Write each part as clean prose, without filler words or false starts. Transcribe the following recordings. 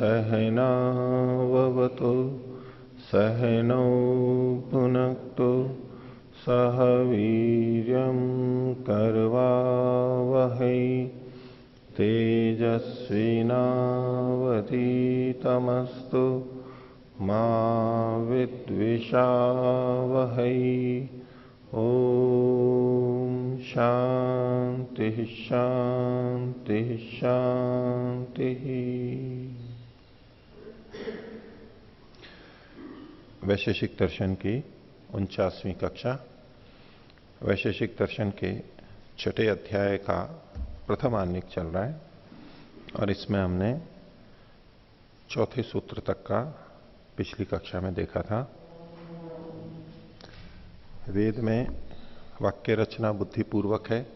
सहनाववतु सहनौ भुनक्तु सह वीर्यं करवावहै तेजस्विनावधीतमस्तु मा विद्विषावहै। ओम शांति शांति शांति। वैशेषिक दर्शन की 49वीं कक्षा, वैशेषिक दर्शन के छठे अध्याय का प्रथम आनिक चल रहा है और इसमें हमने चौथे सूत्र तक का पिछली कक्षा में देखा था। वेद में वाक्य रचना बुद्धिपूर्वक है,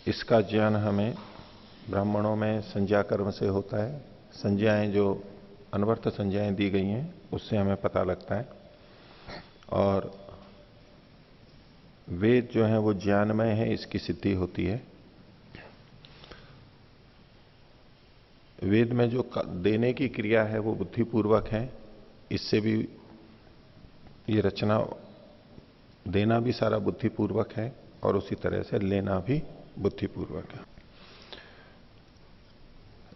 इसका ज्ञान हमें ब्राह्मणों में संज्ञा कर्म से होता है। संज्ञाएं जो अनवर्थ संज्ञाएं दी गई हैं उससे हमें पता लगता है। और वेद जो है वो ज्ञानमय है, इसकी सिद्धि होती है। वेद में जो देने की क्रिया है वो बुद्धिपूर्वक है, इससे भी ये रचना देना भी सारा बुद्धिपूर्वक है और उसी तरह से लेना भी बुद्धिपूर्वक है।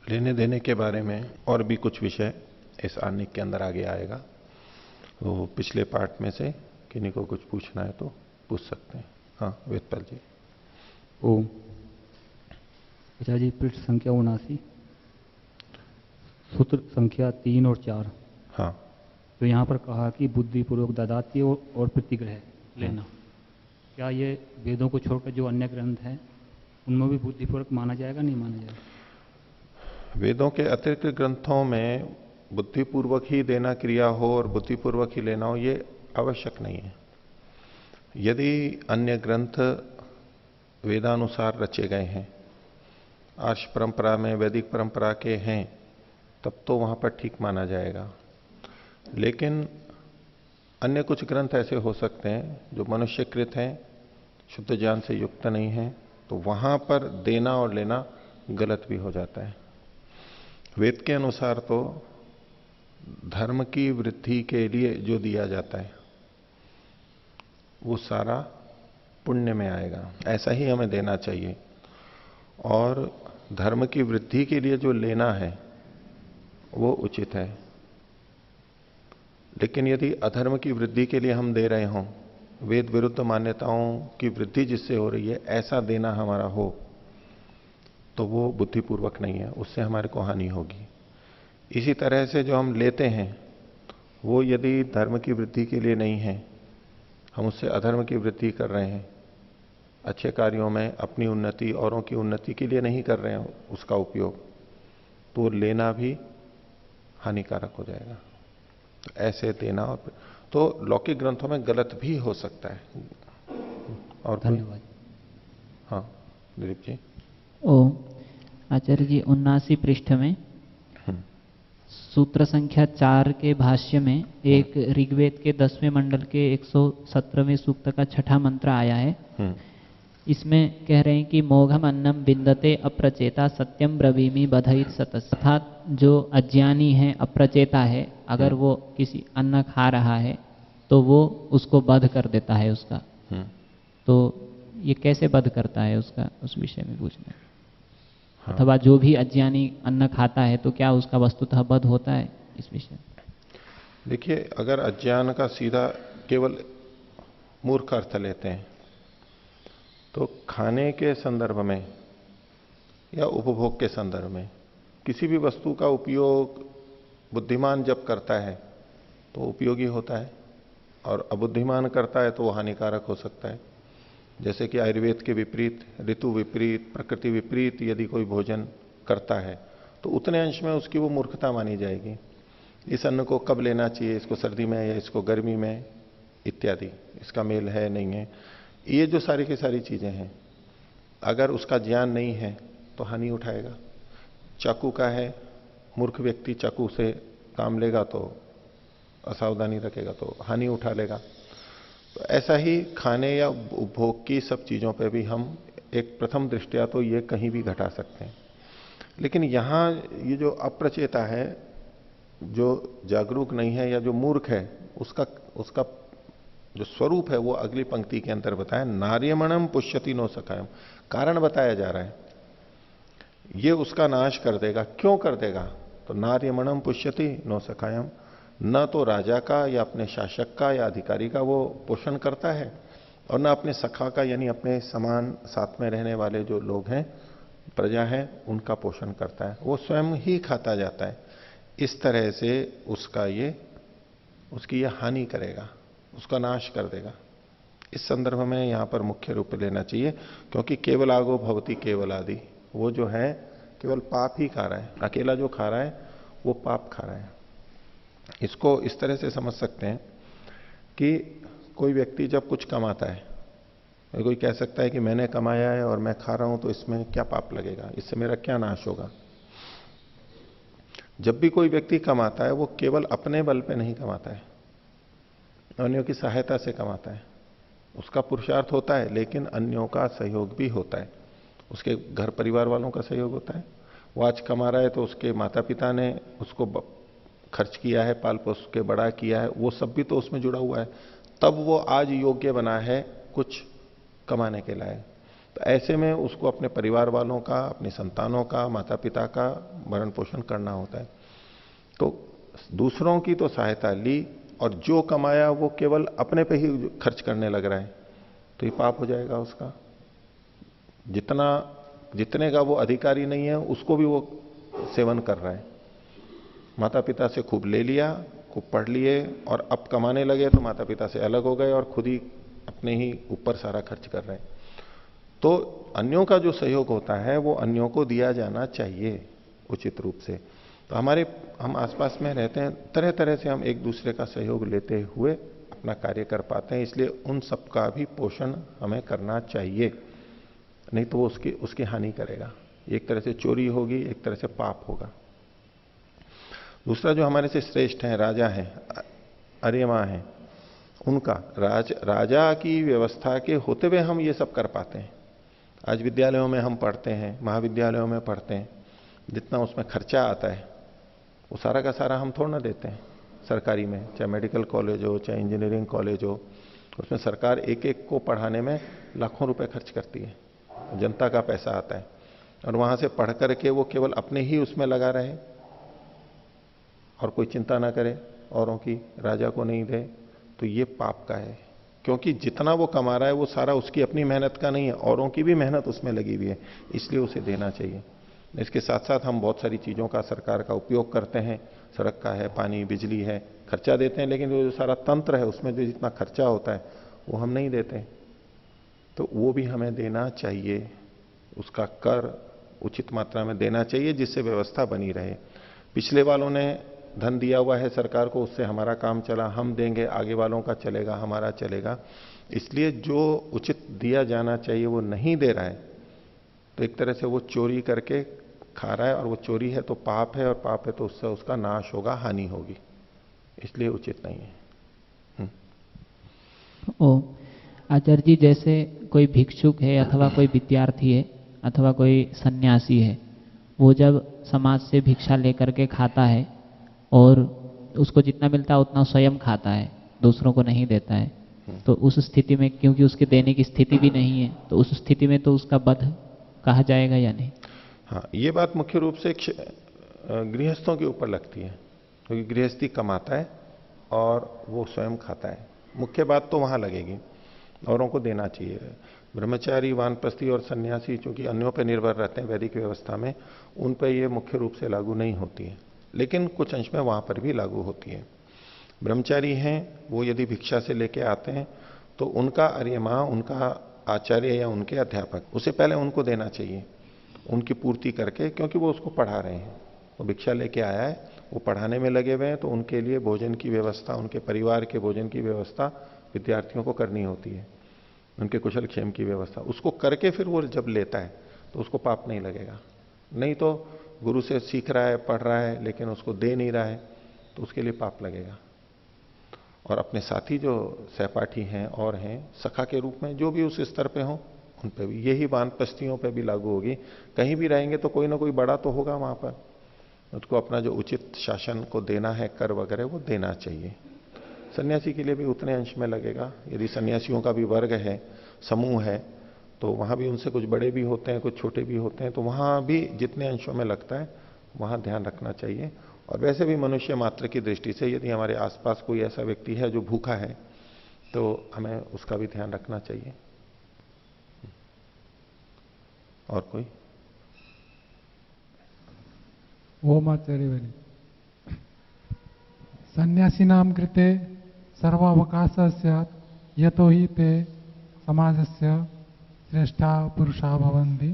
लेने देने के बारे में और भी कुछ विषय इस आनिक के अंदर आगे आएगा। तो पिछले पार्ट में से किन्हीं को कुछ पूछना है तो पूछ सकते हैं। हाँ वेदपाल जी। ओम जी, पृष्ठ संख्या 79, सूत्र संख्या 3 और 4। हाँ, तो यहाँ पर कहा कि बुद्धिपूर्वक ददाती और प्रतिग्रह लेना, क्या ये वेदों को छोड़कर जो अन्य ग्रंथ हैं उनमें भी बुद्धिपूर्वक माना जाएगा, नहीं माना जाएगा? वेदों के अतिरिक्त ग्रंथों में बुद्धिपूर्वक ही देना क्रिया हो और बुद्धिपूर्वक ही लेना हो ये आवश्यक नहीं है। यदि अन्य ग्रंथ वेदानुसार रचे गए हैं, आर्ष परंपरा में वैदिक परंपरा के हैं, तब तो वहां पर ठीक माना जाएगा। लेकिन अन्य कुछ ग्रंथ ऐसे हो सकते हैं जो मनुष्यकृत हैं, शुद्ध ज्ञान से युक्त नहीं है, तो वहां पर देना और लेना गलत भी हो जाता है। वेद के अनुसार तो धर्म की वृद्धि के लिए जो दिया जाता है वो सारा पुण्य में आएगा, ऐसा ही हमें देना चाहिए। और धर्म की वृद्धि के लिए जो लेना है वो उचित है। लेकिन यदि अधर्म की वृद्धि के लिए हम दे रहे हों, वेद विरुद्ध मान्यताओं की वृद्धि जिससे हो रही है, ऐसा देना हमारा हो, तो वो बुद्धिपूर्वक नहीं है, उससे हमारे को हानि होगी। इसी तरह से जो हम लेते हैं वो यदि धर्म की वृद्धि के लिए नहीं है, हम उससे अधर्म की वृद्धि कर रहे हैं, अच्छे कार्यों में अपनी उन्नति औरों की उन्नति के लिए नहीं कर रहे हैं उसका उपयोग, तो लेना भी हानिकारक हो जाएगा। तो ऐसे देना और तो लौकिक ग्रंथों में गलत भी हो सकता है। और धन्यवाद। हाँ दिलीप जी। ओम आचार्य जी, 79 पृष्ठ में सूत्र संख्या 4 के भाष्य में एक ऋग्वेद के 10वें मंडल के 117वें सूक्त का छठा मंत्र आया है। इसमें कह रहे हैं कि मोघम अन्नम बिंदते अप्रचेता सत्यम ब्रवीमि बधईत सतस। अर्थात जो अज्ञानी है, अप्रचेता है, अगर वो किसी अन्न खा रहा है तो वो उसको बध कर देता है उसका। तो ये कैसे बध करता है उसका, उस विषय में पूछना है। हाँ। अथवा जो भी अज्ञानी अन्न खाता है तो क्या उसका वस्तुतः बध होता है, इस विषय में? देखिए, अगर अज्ञान का सीधा केवल मूर्ख अर्थ लेते हैं तो खाने के संदर्भ में या उपभोग के संदर्भ में किसी भी वस्तु का उपयोग बुद्धिमान जब करता है तो उपयोगी होता है, और अबुद्धिमान करता है तो वो हानिकारक हो सकता है। जैसे कि आयुर्वेद के विपरीत, ऋतु विपरीत, प्रकृति विपरीत यदि कोई भोजन करता है तो उतने अंश में उसकी वो मूर्खता मानी जाएगी। इस अन्न को कब लेना चाहिए, इसको सर्दी में या इसको गर्मी में, इत्यादि, इसका मेल है नहीं है, ये जो सारी की सारी चीजें हैं, अगर उसका ज्ञान नहीं है तो हानि उठाएगा। चाकू का है, मूर्ख व्यक्ति चाकू से काम लेगा तो असावधानी रखेगा तो हानि उठा लेगा। तो ऐसा ही खाने या उपभोग की सब चीजों पे भी हम एक प्रथम दृष्टया तो ये कहीं भी घटा सकते हैं, लेकिन यहां ये जो अप्रचेता है, जो जागरूक नहीं है या जो मूर्ख है, उसका जो स्वरूप है वो अगली पंक्ति के अंदर बताया, नार्यमणम पुष्यति नो सखायम। कारण बताया जा रहा है, ये उसका नाश कर देगा। क्यों कर देगा? तो नार्यमणम पुष्यति नो सखायम, न तो राजा का या अपने शासक का या अधिकारी का वो पोषण करता है, और न अपने सखा का यानी अपने समान साथ में रहने वाले जो लोग हैं, प्रजा है, उनका पोषण करता है। वो स्वयं ही खाता जाता है। इस तरह से उसकी ये हानि करेगा, उसका नाश कर देगा। इस संदर्भ में यहां पर मुख्य रूप लेना चाहिए, क्योंकि केवल आगो भवती केवल आदि, वो जो है केवल पाप ही खा रहा है। अकेला जो खा रहा है वो पाप खा रहा है। इसको इस तरह से समझ सकते हैं कि कोई व्यक्ति जब कुछ कमाता है, कोई कह सकता है कि मैंने कमाया है और मैं खा रहा हूं तो इसमें क्या पाप लगेगा, इससे मेरा क्या नाश होगा। जब भी कोई व्यक्ति कमाता है वो केवल अपने बल पे नहीं कमाता है, अन्यों की सहायता से कमाता है। उसका पुरुषार्थ होता है, लेकिन अन्यों का सहयोग भी होता है, उसके घर परिवार वालों का सहयोग होता है। वो आज कमा रहा है तो उसके माता पिता ने उसको खर्च किया है, पाल पोस के बड़ा किया है, वो सब भी तो उसमें जुड़ा हुआ है, तब वो आज योग्य बना है कुछ कमाने के लायक। तो ऐसे में उसको अपने परिवार वालों का, अपनी संतानों का, माता पिता का भरण पोषण करना होता है। तो दूसरों की तो सहायता ली और जो कमाया वो केवल अपने पे ही खर्च करने लग रहा है, तो ये पाप हो जाएगा उसका। जितने का वो अधिकारी नहीं है उसको भी वो सेवन कर रहा है। माता पिता से खूब ले लिया, खूब पढ़ लिए, और अब कमाने लगे तो माता पिता से अलग हो गए और खुद ही अपने ही ऊपर सारा खर्च कर रहे हैं। तो अन्यों का जो सहयोग होता है वो अन्यों को दिया जाना चाहिए उचित रूप से। तो हम आसपास में रहते हैं, तरह तरह से हम एक दूसरे का सहयोग लेते हुए अपना कार्य कर पाते हैं, इसलिए उन सबका भी पोषण हमें करना चाहिए, नहीं तो वो उसकी हानि करेगा। एक तरह से चोरी होगी, एक तरह से पाप होगा। दूसरा जो हमारे से श्रेष्ठ है, राजा है, अर्यमा है, उनका राजा की व्यवस्था के होते हुए हम ये सब कर पाते हैं। आज विद्यालयों में हम पढ़ते हैं, महाविद्यालयों में पढ़ते हैं, जितना उसमें खर्चा आता है वो सारा का सारा हम थोड़ा ना देते हैं। सरकारी में चाहे मेडिकल कॉलेज हो, चाहे इंजीनियरिंग कॉलेज हो, उसमें सरकार एक एक को पढ़ाने में लाखों रुपए खर्च करती है, जनता का पैसा आता है, और वहां से पढ़ करके वो केवल अपने ही उसमें लगा रहे और कोई चिंता ना करे औरों की, राजा को नहीं दे, तो ये पाप का है। क्योंकि जितना वो कमा रहा है वो सारा उसकी अपनी मेहनत का नहीं है, औरों की भी मेहनत उसमें लगी हुई है, इसलिए उसे देना चाहिए। इसके साथ साथ हम बहुत सारी चीजों का सरकार का उपयोग करते हैं, सड़क का है, पानी बिजली है, खर्चा देते हैं, लेकिन जो सारा तंत्र है उसमें जो जितना खर्चा होता है वो हम नहीं देते, तो वो भी हमें देना चाहिए। उसका कर उचित मात्रा में देना चाहिए, जिससे व्यवस्था बनी रहे। पिछले वालों ने धन दिया हुआ है सरकार को, उससे हमारा काम चला, हम देंगे, आगे वालों का चलेगा, हमारा चलेगा। इसलिए जो उचित दिया जाना चाहिए वो नहीं दे रहा है, तो एक तरह से वो चोरी करके खा रहा है, और वो चोरी है तो पाप है, और पाप है तो उससे उसका नाश होगा, हानि होगी, इसलिए उचित नहीं है। ओ आचार्य जी, जैसे कोई भिक्षुक है अथवा कोई विद्यार्थी है अथवा कोई सन्यासी है, वो जब समाज से भिक्षा लेकर के खाता है और उसको जितना मिलता है उतना स्वयं खाता है, दूसरों को नहीं देता है, तो उस स्थिति में, क्योंकि उसकी देने की स्थिति भी नहीं है, तो उस स्थिति में तो उसका वध कहा जाएगा या नहीं? हाँ, ये बात मुख्य रूप से गृहस्थों के ऊपर लगती है, क्योंकि गृहस्थी कमाता है और वो स्वयं खाता है। मुख्य बात तो वहां लगेगी, औरों को देना चाहिए। ब्रह्मचारी, वानप्रस्थी और सन्यासी चूंकि अन्यों पर निर्भर रहते हैं वैदिक व्यवस्था में, उन पर ये मुख्य रूप से लागू नहीं होती है, लेकिन कुछ अंश में वहां पर भी लागू होती है। ब्रह्मचारी हैं, वो यदि भिक्षा से लेके आते हैं तो उनका अर्यमा, उनका आचार्य या उनके अध्यापक, उसे पहले उनको देना चाहिए, उनकी पूर्ति करके, क्योंकि वो उसको पढ़ा रहे हैं। वो भिक्षा लेके आया है, वो पढ़ाने में लगे हुए हैं, तो उनके लिए भोजन की व्यवस्था, उनके परिवार के भोजन की व्यवस्था विद्यार्थियों को करनी होती है, उनके कुशल क्षेम की व्यवस्था, उसको करके फिर वो जब लेता है तो उसको पाप नहीं लगेगा। नहीं तो गुरु से सीख रहा है, पढ़ रहा है, लेकिन उसको दे नहीं रहा है तो उसके लिए पाप लगेगा। और अपने साथी जो सहपाठी हैं और हैं सखा के रूप में, जो भी उस स्तर पे हों, उन पे भी यही वानप्रस्थियों पे भी लागू होगी। कहीं भी रहेंगे तो कोई ना कोई बड़ा तो होगा वहां पर, उसको अपना जो उचित शासन को देना है, कर वगैरह वो देना चाहिए। सन्यासी के लिए भी उतने अंश में लगेगा। यदि सन्यासियों का भी वर्ग है, समूह है, तो वहां भी उनसे कुछ बड़े भी होते हैं, कुछ छोटे भी होते हैं, तो वहां भी जितने अंशों में लगता है वहां ध्यान रखना चाहिए। और वैसे भी मनुष्य मात्र की दृष्टि से यदि हमारे आसपास कोई ऐसा व्यक्ति है जो भूखा है तो हमें उसका भी ध्यान रखना चाहिए। और कोई? ओम आचार्य सन्यासीनां कृते सर्वावकाशः स्यात् यतो हि ते समाजस्य श्रेष्ठा पुरुषा भवन्ति।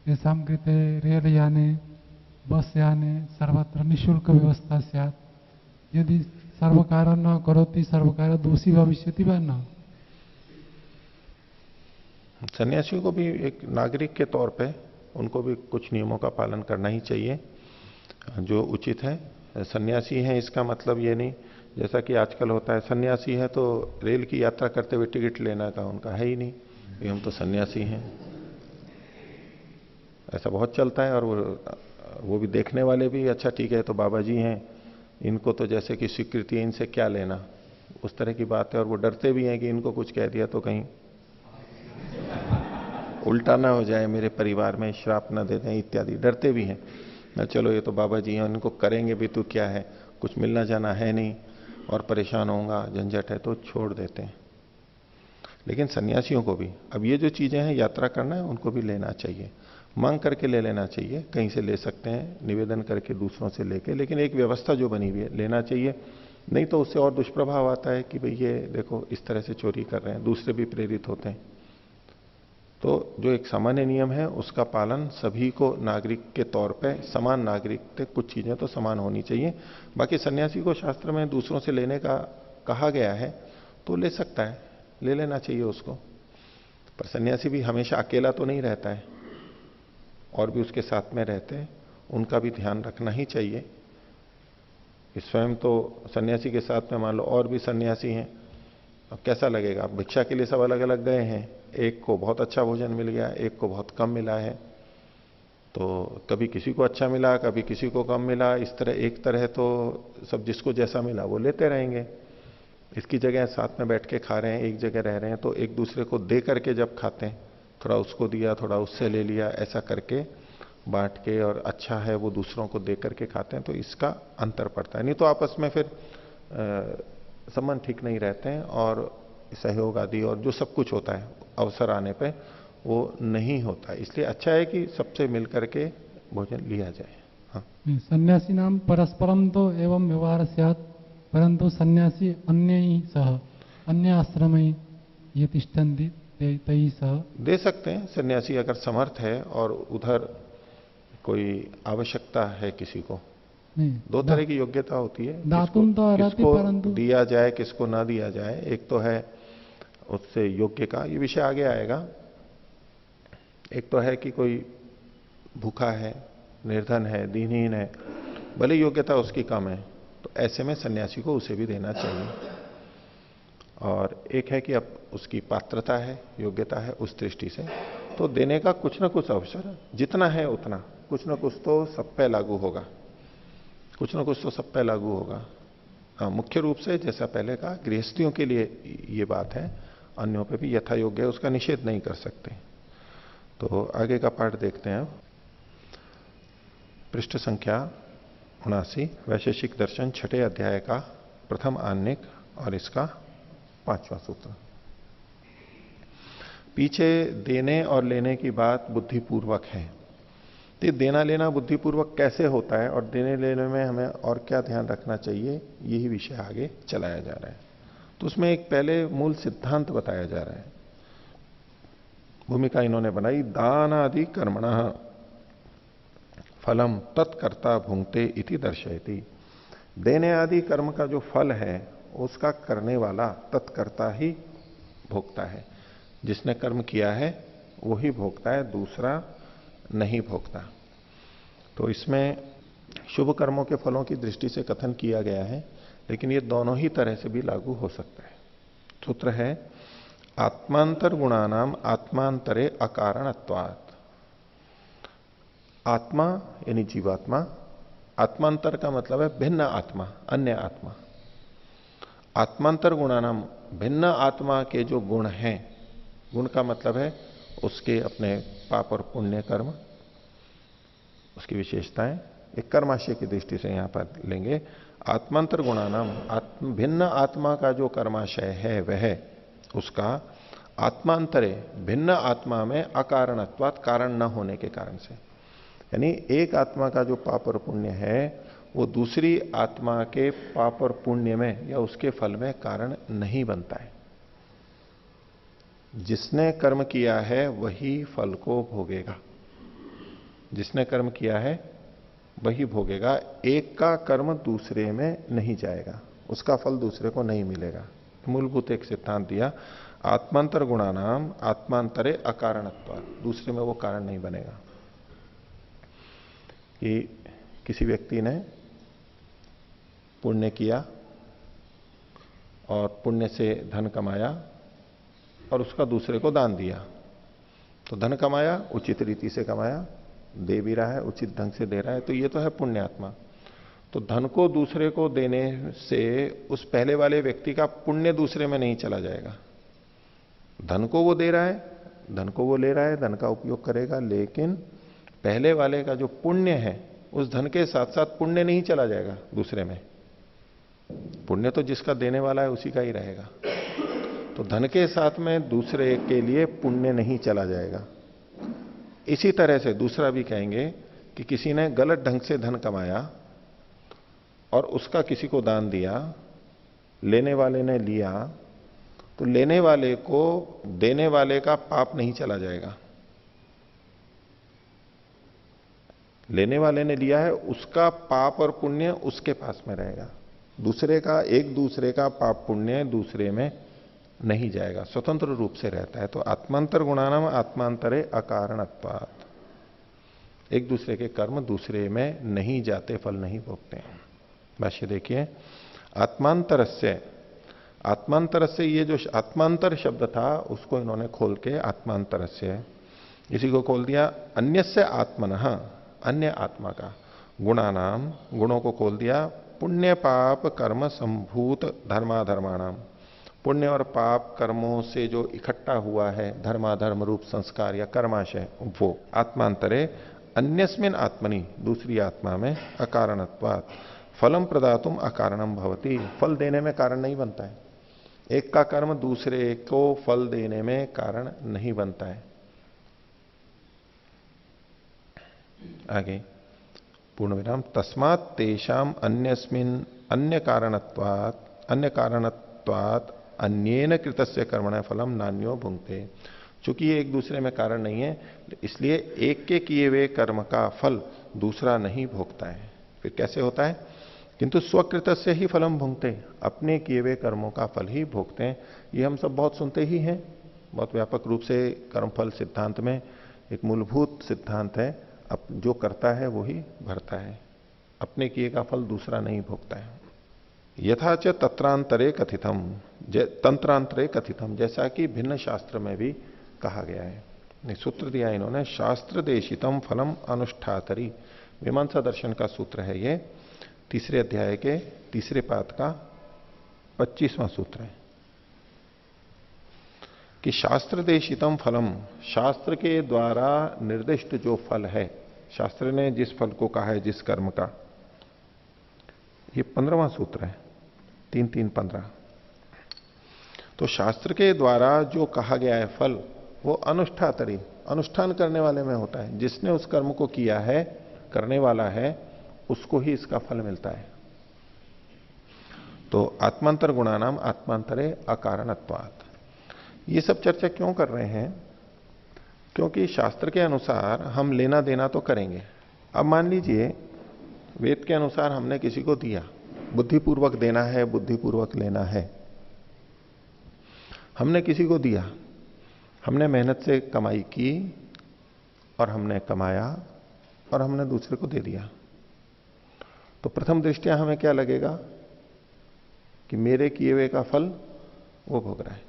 तेषां कृते रेलयाने बस याने सर्वत्र निःशुल्क व्यवस्था स्यात्। यदि सर्वकार न करोति सर्वकार दोषी भविष्यति वा न। सन्यासियों को भी एक नागरिक के तौर पे उनको भी कुछ नियमों का पालन करना ही चाहिए जो उचित है। सन्यासी हैं इसका मतलब ये नहीं, जैसा कि आजकल होता है सन्यासी है तो रेल की यात्रा करते हुए टिकट लेना का उनका है ही नहीं, कि हम तो सन्यासी हैं। ऐसा बहुत चलता है। और वो भी देखने वाले भी, अच्छा ठीक है तो बाबा जी हैं, इनको तो जैसे कि स्वीकृति है, इनसे क्या लेना, उस तरह की बात है। और वो डरते भी हैं कि इनको कुछ कह दिया तो कहीं उल्टा ना हो जाए, मेरे परिवार में श्राप ना दे दें इत्यादि, डरते भी हैं। ना चलो ये तो बाबा जी हैं, इनको करेंगे भी तो क्या है, कुछ मिलना जाना है नहीं और परेशान होऊंगा, झंझट है, तो छोड़ देते हैं। लेकिन सन्यासियों को भी अब ये जो चीजें हैं यात्रा करना है उनको भी लेना चाहिए, मांग करके ले लेना चाहिए, कहीं से ले सकते हैं निवेदन करके दूसरों से लेके, लेकिन एक व्यवस्था जो बनी हुई है लेना चाहिए। नहीं तो उससे और दुष्प्रभाव आता है कि भाई ये देखो इस तरह से चोरी कर रहे हैं, दूसरे भी प्रेरित होते हैं। तो जो एक सामान्य नियम है उसका पालन सभी को नागरिक के तौर पे, समान नागरिक थे, कुछ चीजें तो समान होनी चाहिए। बाकी सन्यासी को शास्त्र में दूसरों से लेने का कहा गया है तो ले सकता है, ले लेना चाहिए उसको। पर सन्यासी भी हमेशा अकेला तो नहीं रहता है, और भी उसके साथ में रहते हैं, उनका भी ध्यान रखना ही चाहिए। स्वयं तो सन्यासी के साथ में मान लो और भी सन्यासी हैं, अब कैसा लगेगा। भिक्षा के लिए सब अलग अलग गए हैं, एक को बहुत अच्छा भोजन मिल गया, एक को बहुत कम मिला है, तो कभी किसी को अच्छा मिला, कभी किसी को कम मिला, इस तरह एक तरह तो सब जिसको जैसा मिला वो लेते रहेंगे। इसकी जगह साथ में बैठ के खा रहे हैं, एक जगह रह रहे हैं, तो एक दूसरे को दे करके जब खाते हैं, थोड़ा उसको दिया थोड़ा उससे ले लिया, ऐसा करके बांट के, और अच्छा है वो दूसरों को दे करके खाते हैं, तो इसका अंतर पड़ता है। नहीं तो आपस में फिर संबंध ठीक नहीं रहते हैं और सहयोग आदि और जो सब कुछ होता है अवसर आने पे वो नहीं होता है। इसलिए अच्छा है कि सबसे मिलकर के भोजन लिया जाए। हाँ, सन्यासी नाम परस्परम तो एवं व्यवहार स्यात्, परंतु सन्यासी अन्य ही सह अन्य आश्रम ये तिष्ठन्ति तई सह। दे सकते हैं सन्यासी अगर समर्थ है और उधर कोई आवश्यकता है किसी को। नहीं, दो तरह की योग्यता होती है, दातुम तो किसको परंतु दिया जाए किसको ना दिया जाए। एक तो है उससे योग्य का, ये विषय आगे आएगा। एक तो है कि कोई भूखा है, निर्धन है, दीनहीन है, भले योग्यता उसकी कम है, तो ऐसे में सन्यासी को उसे भी देना चाहिए। और एक है कि अब उसकी पात्रता है, योग्यता है, उस दृष्टि से तो देने का कुछ ना कुछ अवसर, जितना है उतना कुछ ना कुछ तो सब पे लागू होगा, कुछ ना कुछ तो सब पे लागू होगा। हाँ, मुख्य रूप से जैसा पहले कहा गृहस्थियों के लिए ये बात है, अन्यों पे भी यथा योग्य है, उसका निषेध नहीं कर सकते। तो आगे का पाठ देखते हैं। पृष्ठ संख्या 79, वैशेषिक दर्शन छठे अध्याय का प्रथम आन्निक और इसका 5वां सूत्र। पीछे देने और लेने की बात बुद्धिपूर्वक है। तो देना लेना बुद्धिपूर्वक कैसे होता है और देने लेने में हमें और क्या ध्यान रखना चाहिए, यही विषय आगे चलाया जा रहा है। तो उसमें एक पहले मूल सिद्धांत बताया जा रहा है। भूमिका इन्होंने बनाई, दान आदि कर्मणः फलम तत्कर्ता भुंक्ते इति दर्शयति। देने आदि कर्म का जो फल है उसका करने वाला तत्कर्ता ही भोगता है। जिसने कर्म किया है वो ही भोगता है, दूसरा नहीं भोगता। तो इसमें शुभ कर्मों के फलों की दृष्टि से कथन किया गया है, लेकिन ये दोनों ही तरह से भी लागू हो सकता है। सूत्र है आत्मांतर गुणानाम आत्मांतरे अकारणत्वात्। आत्मा यानी जीवात्मा, आत्मांतर का मतलब है भिन्न आत्मा, अन्य आत्मा। आत्मांतर गुणानाम, भिन्न आत्मा के जो गुण हैं, गुण का मतलब है उसके अपने पाप और पुण्य कर्म, उसकी विशेषताएं, एक कर्माशय की दृष्टि से यहां पर लेंगे। आत्मांतर गुणानाम, भिन्न आत्मा का जो कर्माशय है वह उसका आत्मांतरे, भिन्न आत्मा में अकारणत्वात्, कारण न होने के कारण से। यानी एक आत्मा का जो पाप और पुण्य है वो दूसरी आत्मा के पाप और पुण्य में या उसके फल में कारण नहीं बनता है। जिसने कर्म किया है वही फल को भोगेगा, जिसने कर्म किया है वही भोगेगा। एक का कर्म दूसरे में नहीं जाएगा, उसका फल दूसरे को नहीं मिलेगा। मूलभूत एक सिद्धांत दिया, आत्मांतर गुणानाम आत्मांतरे अकारणत्वात्, दूसरे में वो कारण नहीं बनेगा। कि किसी व्यक्ति ने पुण्य किया और पुण्य से धन कमाया और उसका दूसरे को दान दिया, तो धन कमाया, उचित रीति से कमाया, दे भी रहा है, उचित ढंग से दे रहा है, तो ये तो है पुण्यात्मा। तो धन को दूसरे को देने से उस पहले वाले व्यक्ति का पुण्य दूसरे में नहीं चला जाएगा। धन को वो दे रहा है, धन को वो ले रहा है, धन का उपयोग करेगा, लेकिन पहले वाले का जो पुण्य है उस धन के साथ साथ पुण्य नहीं चला जाएगा दूसरे में। पुण्य तो जिसका देने वाला है उसी का ही रहेगा। तो धन के साथ में दूसरे के लिए पुण्य नहीं चला जाएगा। इसी तरह से दूसरा भी कहेंगे कि किसी ने गलत ढंग से धन कमाया और उसका किसी को दान दिया, लेने वाले ने लिया, तो लेने वाले को देने वाले का पाप नहीं चला जाएगा। लेने वाले ने लिया है, उसका पाप और पुण्य उसके पास में रहेगा, दूसरे का, एक दूसरे का पाप पुण्य दूसरे में नहीं जाएगा, स्वतंत्र रूप से रहता है। तो आत्मांतर गुणानाम आत्मांतरे अकारणत्वात्, एक दूसरे के कर्म दूसरे में नहीं जाते, फल नहीं भोगते हैं। भाष्य देखिए, आत्मांतरस्य, आत्मांतरस्य, ये जो आत्मांतर शब्द था उसको इन्होंने खोल के आत्मांतरस्य, इसी को खोल दिया अन्यस्य आत्मनः, अन्य आत्मा का, गुणानाम, गुणों को खोल दिया पुण्य पाप कर्म संभूत धर्माधर्माणाम, पुण्य और पाप कर्मों से जो इकट्ठा हुआ है धर्माधर्म रूप संस्कार या कर्माशय, वो आत्मांतरे अन्यस्मिन आत्मनि, दूसरी आत्मा में अकारणत्वात् फलम प्रदातुम अकारणम भवति, फल देने में कारण नहीं बनता है। एक का कर्म दूसरे को फल देने में कारण नहीं बनता है। आगे पूर्ण विराम, तस्मात् तेषाम अन्यस्मिन अन्य कारणत्वात् अन्येन कृतस्य कर्मण फलम नान्यो भुंक्ते। चूंकि ये एक दूसरे में कारण नहीं है, इसलिए एक के किए हुए कर्म का फल दूसरा नहीं भोगता है। फिर कैसे होता है? किंतु स्वकृत से ही फलम भुंक्ते, अपने किए हुए कर्मों का फल ही भोगते हैं। ये हम सब बहुत सुनते ही हैं, बहुत व्यापक रूप से कर्मफल सिद्धांत में एक मूलभूत सिद्धांत है, अब जो करता है वो ही भरता है, अपने किए का फल दूसरा नहीं भोगता है। यथाच तत्रांतरे कथितम, तंत्रांतरे कथितम, जैसा कि भिन्न शास्त्र में भी कहा गया है। सूत्र दिया इन्होंने, शास्त्र देशितम फलम अनुष्ठातरी, मीमांसा दर्शन का सूत्र है ये, तीसरे अध्याय के तीसरे पाद का 25वां सूत्र है कि शास्त्र देशितम फलम, शास्त्र के द्वारा निर्दिष्ट जो फल है, शास्त्र ने जिस फल को कहा है जिस कर्म का, ये 15वां सूत्र है, 3:3:15। तो शास्त्र के द्वारा जो कहा गया है फल, वो अनुष्ठातरी, अनुष्ठान करने वाले में होता है। जिसने उस कर्म को किया है, करने वाला है, उसको ही इसका फल मिलता है। तो आत्मांतर गुणानाम आत्मांतरे अकारणत्वात्, ये सब चर्चा क्यों कर रहे हैं? क्योंकि शास्त्र के अनुसार हम लेना देना तो करेंगे। अब मान लीजिए वेद के अनुसार हमने किसी को दिया, बुद्धिपूर्वक देना है, बुद्धिपूर्वक लेना है। हमने किसी को दिया, हमने मेहनत से कमाई की और हमने कमाया और हमने दूसरे को दे दिया, तो प्रथम दृष्टया हमें क्या लगेगा कि मेरे किए हुए का फल वो भोग रहा है।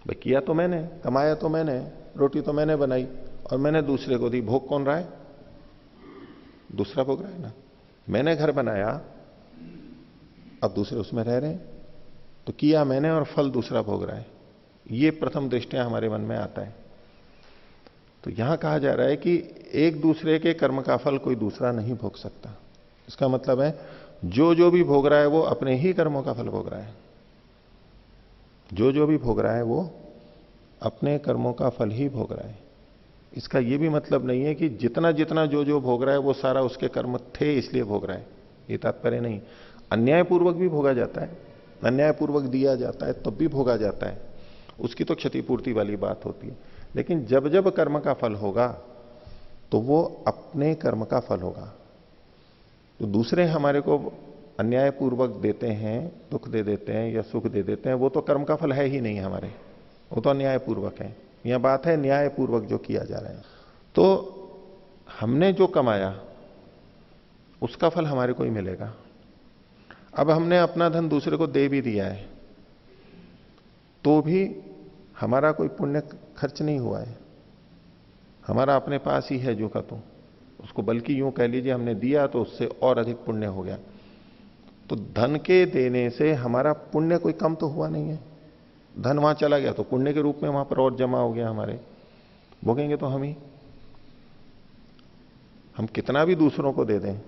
भाई किया तो मैंने, कमाया तो मैंने, रोटी तो मैंने बनाई और मैंने दूसरे को दी, भोग कौन रहा है? दूसरा भोग रहा है ना। मैंने घर बनाया, अब दूसरे उसमें रह रहे हैं, तो किया मैंने और फल दूसरा भोग रहा है। ये प्रथम दृष्टया हमारे मन में आता है। तो यहां कहा जा रहा है कि एक दूसरे के कर्म का फल कोई दूसरा नहीं भोग सकता। इसका मतलब है जो जो भी भोग रहा है वो अपने ही कर्मों का फल भोग रहा है। जो जो भी भोग रहा है वो अपने कर्मों का फल ही भोग रहा है। इसका यह भी मतलब नहीं है कि जितना जितना जो जो भोग रहा है वो सारा उसके कर्म थे इसलिए भोग रहा है, ये तात्पर्य नहीं। अन्यायपूर्वक भी भोगा जाता है, अन्यायपूर्वक दिया जाता है तब भी भोगा जाता है, उसकी तो क्षतिपूर्ति वाली बात होती है। लेकिन जब जब कर्म का फल होगा तो वो अपने कर्म का फल होगा। तो दूसरे हमारे को अन्यायपूर्वक देते हैं, दुख दे देते हैं या सुख दे देते हैं, वो तो कर्म का फल है ही नहीं हमारे, वो तो अन्यायपूर्वक है। यह बात है न्यायपूर्वक जो किया जा रहा है। तो हमने जो कमाया उसका फल हमारे को ही मिलेगा। अब हमने अपना धन दूसरे को दे भी दिया है तो भी हमारा कोई पुण्य खर्च नहीं हुआ है, हमारा अपने पास ही है जो का तो उसको, बल्कि यूं कह लीजिए हमने दिया तो उससे और अधिक पुण्य हो गया। तो धन के देने से हमारा पुण्य कोई कम तो हुआ नहीं है। धन वहां चला गया तो पुण्य के रूप में वहां पर और जमा हो गया, हमारे भोगेंगे तो हम ही। हम कितना भी दूसरों को दे दें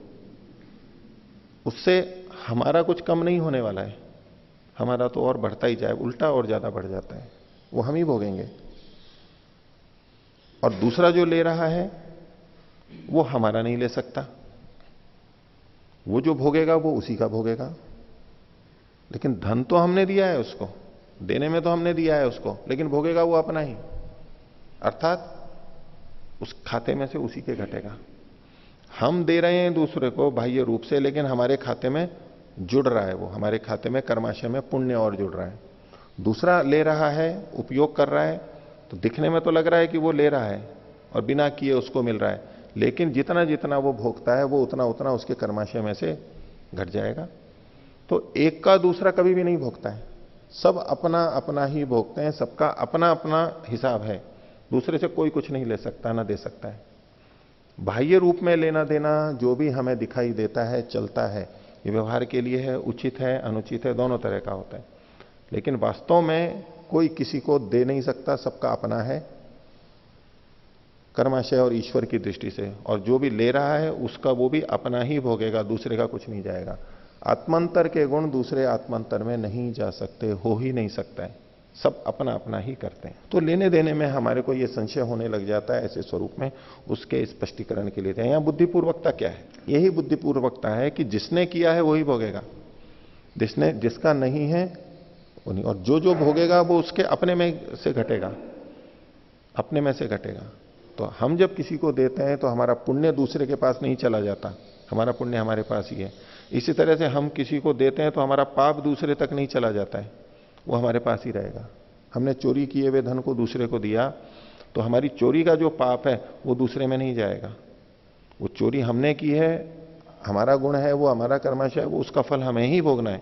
उससे हमारा कुछ कम नहीं होने वाला है, हमारा तो और बढ़ता ही जाए, उल्टा और ज्यादा बढ़ जाता है, वो हम ही भोगेंगे। और दूसरा जो ले रहा है वो हमारा नहीं ले सकता, वो जो भोगेगा वो उसी का भोगेगा। लेकिन धन तो हमने दिया है उसको, देने में तो हमने दिया है उसको, लेकिन भोगेगा वो अपना ही, अर्थात उस खाते में से उसी के घटेगा। हम दे रहे हैं दूसरे को बाह्य रूप से, लेकिन हमारे खाते में जुड़ रहा है, वो हमारे खाते में कर्माशय में पुण्य और जुड़ रहा है। दूसरा ले रहा है, उपयोग कर रहा है, तो दिखने में तो लग रहा है कि वो ले रहा है और बिना किए उसको मिल रहा है, लेकिन जितना जितना वो भोगता है वो उतना उतना उसके कर्माशय में से घट जाएगा। तो एक का दूसरा कभी भी नहीं भोगता है, सब अपना अपना ही भोगते हैं, सबका अपना अपना हिसाब है, दूसरे से कोई कुछ नहीं ले सकता ना दे सकता है। बाह्य रूप में लेना देना जो भी हमें दिखाई देता है, चलता है, ये व्यवहार के लिए है, उचित है, अनुचित है, दोनों तरह का होता है। लेकिन वास्तव में कोई किसी को दे नहीं सकता, सबका अपना है कर्माशय और ईश्वर की दृष्टि से, और जो भी ले रहा है उसका वो भी अपना ही भोगेगा, दूसरे का कुछ नहीं जाएगा। आत्मांतर के गुण दूसरे आत्मांतर में नहीं जा सकते, हो ही नहीं सकता है, सब अपना अपना ही करते हैं। तो लेने देने में हमारे को यह संशय होने लग जाता है ऐसे स्वरूप में, उसके स्पष्टीकरण के लिए यहां बुद्धिपूर्वकता क्या है? यही बुद्धिपूर्वकता है कि जिसने किया है वही भोगेगा, जिसका नहीं है वो नहीं, और जो जो भोगेगा वो उसके अपने में से घटेगा, अपने में से घटेगा। तो हम जब किसी को देते हैं तो हमारा पुण्य दूसरे के पास नहीं चला जाता, हमारा पुण्य हमारे पास ही है। इसी तरह से हम किसी को देते हैं तो हमारा पाप दूसरे तक नहीं चला जाता है, वो हमारे पास ही रहेगा। हमने चोरी किए हुए धन को दूसरे को दिया तो हमारी चोरी का जो पाप है वो दूसरे में नहीं जाएगा। वो चोरी हमने की है, हमारा गुण है, वो हमारा कर्माशय है, वो उसका फल हमें ही भोगना है,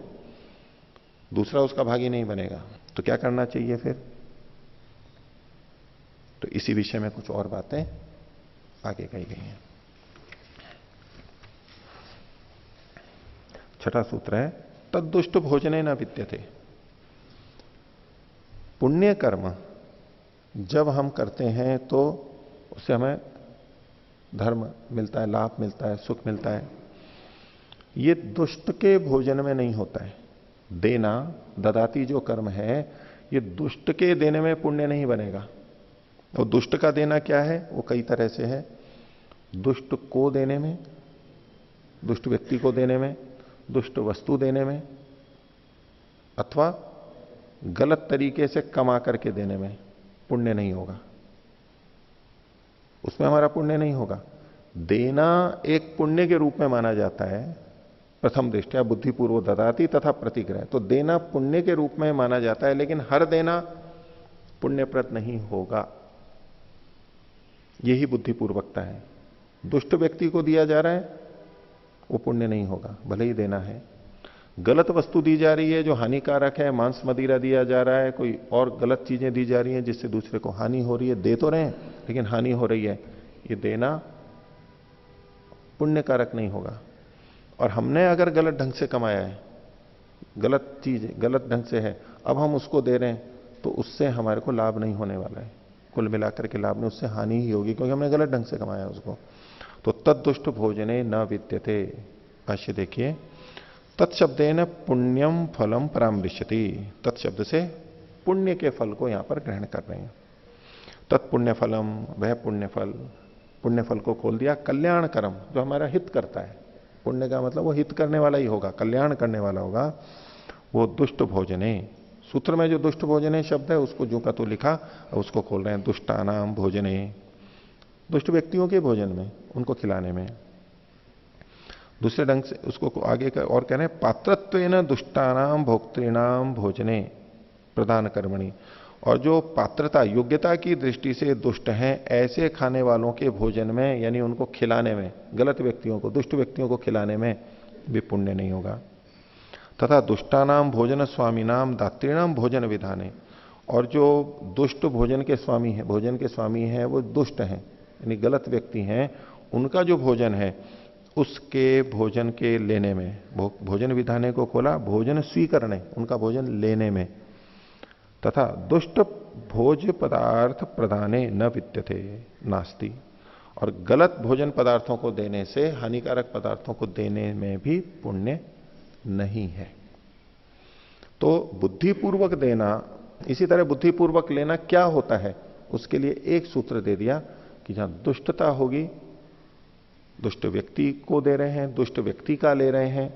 दूसरा उसका भागी नहीं बनेगा। तो क्या करना चाहिए फिर? तो इसी विषय में कुछ और बातें आगे कही गई हैं। छठा सूत्र है तद्दुष्ट भोजने न विद्यते। पुण्य कर्म जब हम करते हैं तो उससे हमें धर्म मिलता है, लाभ मिलता है, सुख मिलता है। ये दुष्ट के भोजन में नहीं होता है। देना ददाती जो कर्म है ये दुष्ट के देने में पुण्य नहीं बनेगा। तो दुष्ट का देना क्या है? वो कई तरह से है। दुष्ट को देने में, दुष्ट व्यक्ति को देने में, दुष्ट वस्तु देने में, अथवा गलत तरीके से कमा करके देने में पुण्य नहीं होगा, उसमें हमारा पुण्य नहीं होगा। देना एक पुण्य के रूप में माना जाता है, प्रथम दृष्टया बुद्धिपूर्वक ददाती तथा प्रतिग्रह, तो देना पुण्य के रूप में माना जाता है, लेकिन हर देना पुण्यप्रद नहीं होगा। यही बुद्धिपूर्वकता है। दुष्ट व्यक्ति को दिया जा रहा है वो पुण्य नहीं होगा, भले ही देना है। गलत वस्तु दी जा रही है जो हानिकारक है, मांस मदिरा दिया जा रहा है, कोई और गलत चीजें दी जा रही हैं जिससे दूसरे को हानि हो रही है, दे तो रहे हैं लेकिन हानि हो रही है, ये देना पुण्यकारक नहीं होगा। और हमने अगर गलत ढंग से कमाया है, गलत चीज गलत ढंग से है, अब हम उसको दे रहे हैं, तो उससे हमारे को लाभ नहीं होने वाला है, कुल मिलाकर के लाभ नहीं, उससे हानि ही होगी, क्योंकि हमने गलत ढंग से कमाया उसको। तो तद्दुष्ट भोजने न विद्यते, भाष्य देखिए, तत्शब्देन पुण्यम फलम परामृश्यति, तत्शब्द से पुण्य के फल को यहां पर ग्रहण कर रहे हैं। तत्पुण्य फलम, वह पुण्य फल, पुण्य फल को खोल दिया, कल्याण कर्म, जो हमारा हित करता है। पुण्य का मतलब वो हित करने वाला ही होगा, कल्याण करने वाला होगा, वो दुष्ट भोजने। सूत्र में जो दुष्ट भोजने शब्द है उसको जो का तो लिखा, उसको खोल रहे हैं दुष्टानाम भोजने, दुष्ट व्यक्तियों के भोजन में, उनको खिलाने में। दूसरे ढंग से उसको आगे का और कह रहे हैं, पात्रत्वेन दुष्टानाम भोक्तृणाम भोजने प्रदान कर्मणि, और जो पात्रता योग्यता की दृष्टि से दुष्ट हैं ऐसे खाने वालों के भोजन में, यानी उनको खिलाने में, गलत व्यक्तियों को, दुष्ट व्यक्तियों को खिलाने में भी पुण्य नहीं होगा। तथा दुष्टानाम भोजन स्वामीनाम दात्रीणाम भोजन विधाने, और जो दुष्ट भोजन के स्वामी है, भोजन के स्वामी हैं वो दुष्ट हैं, यानी गलत व्यक्ति हैं, उनका जो भोजन है उसके भोजन के लेने में, भोजन विधाने को खोला, भोजन स्वीकरणे, उनका भोजन लेने में। तथा दुष्ट भोज पदार्थ प्रदाने न विद्यते नास्ति, और गलत भोजन पदार्थों को देने से, हानिकारक पदार्थों को देने में भी पुण्य नहीं है। तो बुद्धिपूर्वक देना, इसी तरह बुद्धिपूर्वक लेना क्या होता है, उसके लिए एक सूत्र दे दिया कि जहां दुष्टता होगी, दुष्ट व्यक्ति को दे रहे हैं, दुष्ट व्यक्ति का ले रहे हैं,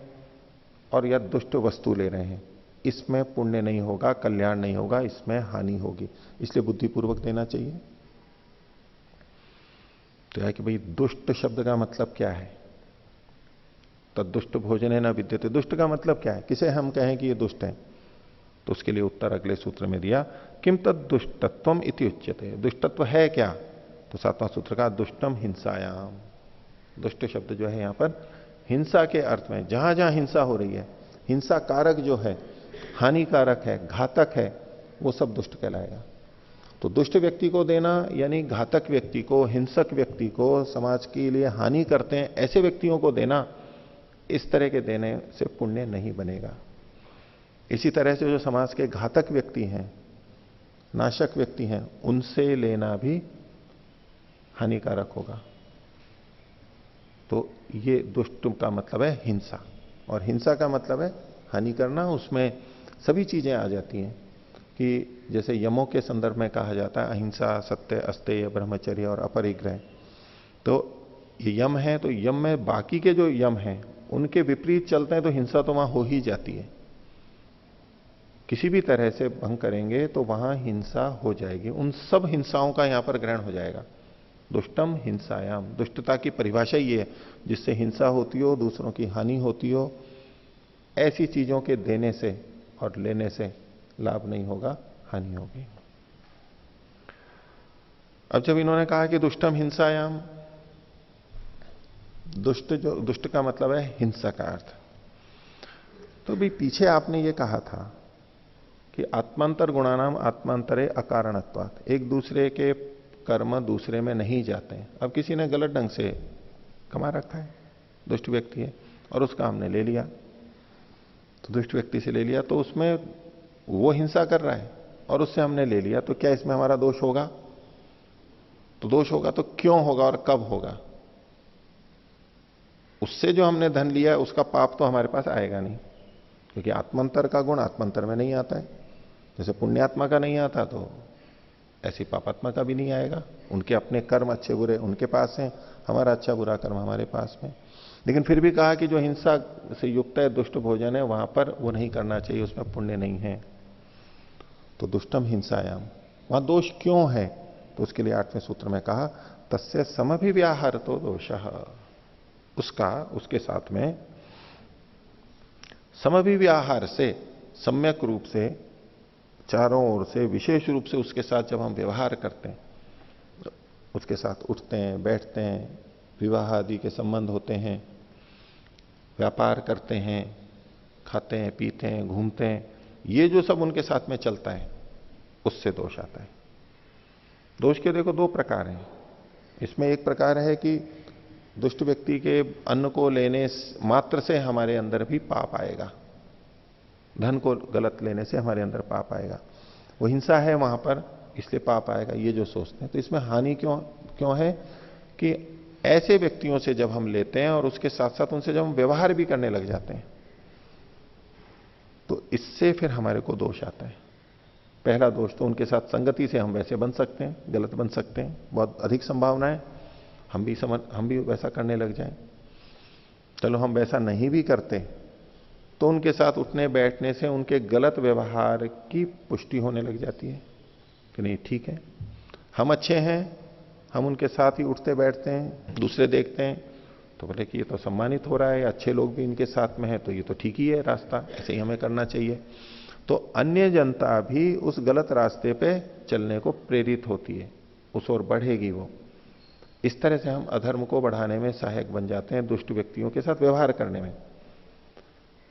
और या दुष्ट वस्तु ले रहे हैं, इसमें पुण्य नहीं होगा, कल्याण नहीं होगा, इसमें हानि होगी, इसलिए बुद्धिपूर्वक देना चाहिए। तो यह कि भाई दुष्ट शब्द का मतलब क्या है, तद्दुष्ट भोजन है ना विद्यते, दुष्ट का मतलब क्या है, किसे हम कहें कि ये दुष्ट है, तो उसके लिए उत्तर अगले सूत्र में दिया, किम तद दुष्टत्वम इति उच्यते, दुष्टत्व है क्या, तो सातवां सूत्र का दुष्टम हिंसायाम, दुष्ट शब्द जो है यहां पर हिंसा के अर्थ में, जहां जहां हिंसा हो रही है, हिंसा कारक जो है, हानिकारक है, घातक है, वो सब दुष्ट कहलाएगा। तो दुष्ट व्यक्ति को देना यानी घातक व्यक्ति को, हिंसक व्यक्ति को, समाज के लिए हानि करते हैं ऐसे व्यक्तियों को देना, इस तरह के देने से पुण्य नहीं बनेगा। इसी तरह से जो समाज के घातक व्यक्ति हैं, नाशक व्यक्ति हैं, उनसे लेना भी हानिकारक होगा। तो ये दुष्ट का मतलब है हिंसा, और हिंसा का मतलब है हानि करना, उसमें सभी चीजें आ जाती हैं कि जैसे यमों के संदर्भ में कहा जाता है अहिंसा, सत्य, अस्तेय, ब्रह्मचर्य और अपरिग्रह। तो ये यम है, तो यम में बाकी के जो यम हैं उनके विपरीत चलते हैं तो हिंसा तो वहां हो ही जाती है, किसी भी तरह से भंग करेंगे तो वहां हिंसा हो जाएगी। उन सब हिंसाओं का यहां पर ग्रहण हो जाएगा। दुष्टम हिंसायाम, दुष्टता की परिभाषा ये है जिससे हिंसा होती हो, दूसरों की हानि होती हो, ऐसी चीजों के देने से और लेने से लाभ नहीं होगा, हानि होगी। अब जब इन्होंने कहा कि दुष्टम हिंसायाम, दुष्ट का मतलब है हिंसा का अर्थ, तो भी पीछे आपने ये कहा था कि आत्मांतर गुणानाम आत्मांतरे अकारणत्वात्, एक दूसरे के कर्म दूसरे में नहीं जाते हैं। अब किसी ने गलत ढंग से कमा रखा है, दुष्ट व्यक्ति है, और उसका हमने ले लिया, तो दुष्ट व्यक्ति से ले लिया, तो उसमें वो हिंसा कर रहा है और उससे हमने ले लिया, तो क्या इसमें हमारा दोष होगा? तो दोष होगा तो क्यों होगा और कब होगा? उससे जो हमने धन लिया उसका पाप तो हमारे पास आएगा नहीं, क्योंकि आत्मांतर का गुण आत्मांतर में नहीं आता है। जैसे पुण्यात्मा का नहीं आता तो ऐसी पापात्मा का भी नहीं आएगा। उनके अपने कर्म अच्छे बुरे उनके पास हैं, हमारा अच्छा बुरा कर्म हमारे पास में। लेकिन फिर भी कहा कि जो हिंसा से युक्त है, दुष्ट भोजन है, वहां पर वो नहीं करना चाहिए, उसमें पुण्य नहीं है। तो दुष्टम हिंसायाम, वहां दोष क्यों है? तो उसके लिए 8वें सूत्र में कहा तस्य समभिव्याहर तो दोषः, उसका उसके साथ में समभिव्याहार से सम्यक रूप से चारों ओर से विशेष रूप से उसके साथ जब हम व्यवहार करते हैं, उसके साथ उठते हैं, बैठते हैं, विवाह आदि के संबंध होते हैं, व्यापार करते हैं, खाते हैं, पीते हैं, घूमते हैं, ये जो सब उनके साथ में चलता है, उससे दोष आता है। दोष के देखो दो प्रकार हैं। इसमें एक प्रकार है कि दुष्ट व्यक्ति के अन्न को लेने मात्र से हमारे अंदर भी पाप आएगा, धन को गलत लेने से हमारे अंदर पाप आएगा, वो हिंसा है वहां पर इसलिए पाप आएगा, ये जो सोचते हैं। तो इसमें हानि क्यों है कि ऐसे व्यक्तियों से जब हम लेते हैं और उसके साथ साथ उनसे जब हम व्यवहार भी करने लग जाते हैं, तो इससे फिर हमारे को दोष आता है। पहला दोष तो उनके साथ संगति से हम वैसे बन सकते हैं, गलत बन सकते हैं, बहुत अधिक संभावना है हम भी वैसा करने लग जाएं। चलो हम वैसा नहीं भी करते तो उनके साथ उठने बैठने से उनके गलत व्यवहार की पुष्टि होने लग जाती है कि नहीं ठीक है, हम अच्छे हैं, हम उनके साथ ही उठते बैठते हैं, दूसरे देखते हैं तो बोले कि ये तो सम्मानित हो रहा है, अच्छे लोग भी इनके साथ में है, तो ये तो ठीक ही है रास्ता, ऐसे ही हमें करना चाहिए। तो अन्य जनता भी उस गलत रास्ते पे चलने को प्रेरित होती है, उस ओर बढ़ेगी वो। इस तरह से हम अधर्म को बढ़ाने में सहायक बन जाते हैं, दुष्ट व्यक्तियों के साथ व्यवहार करने में।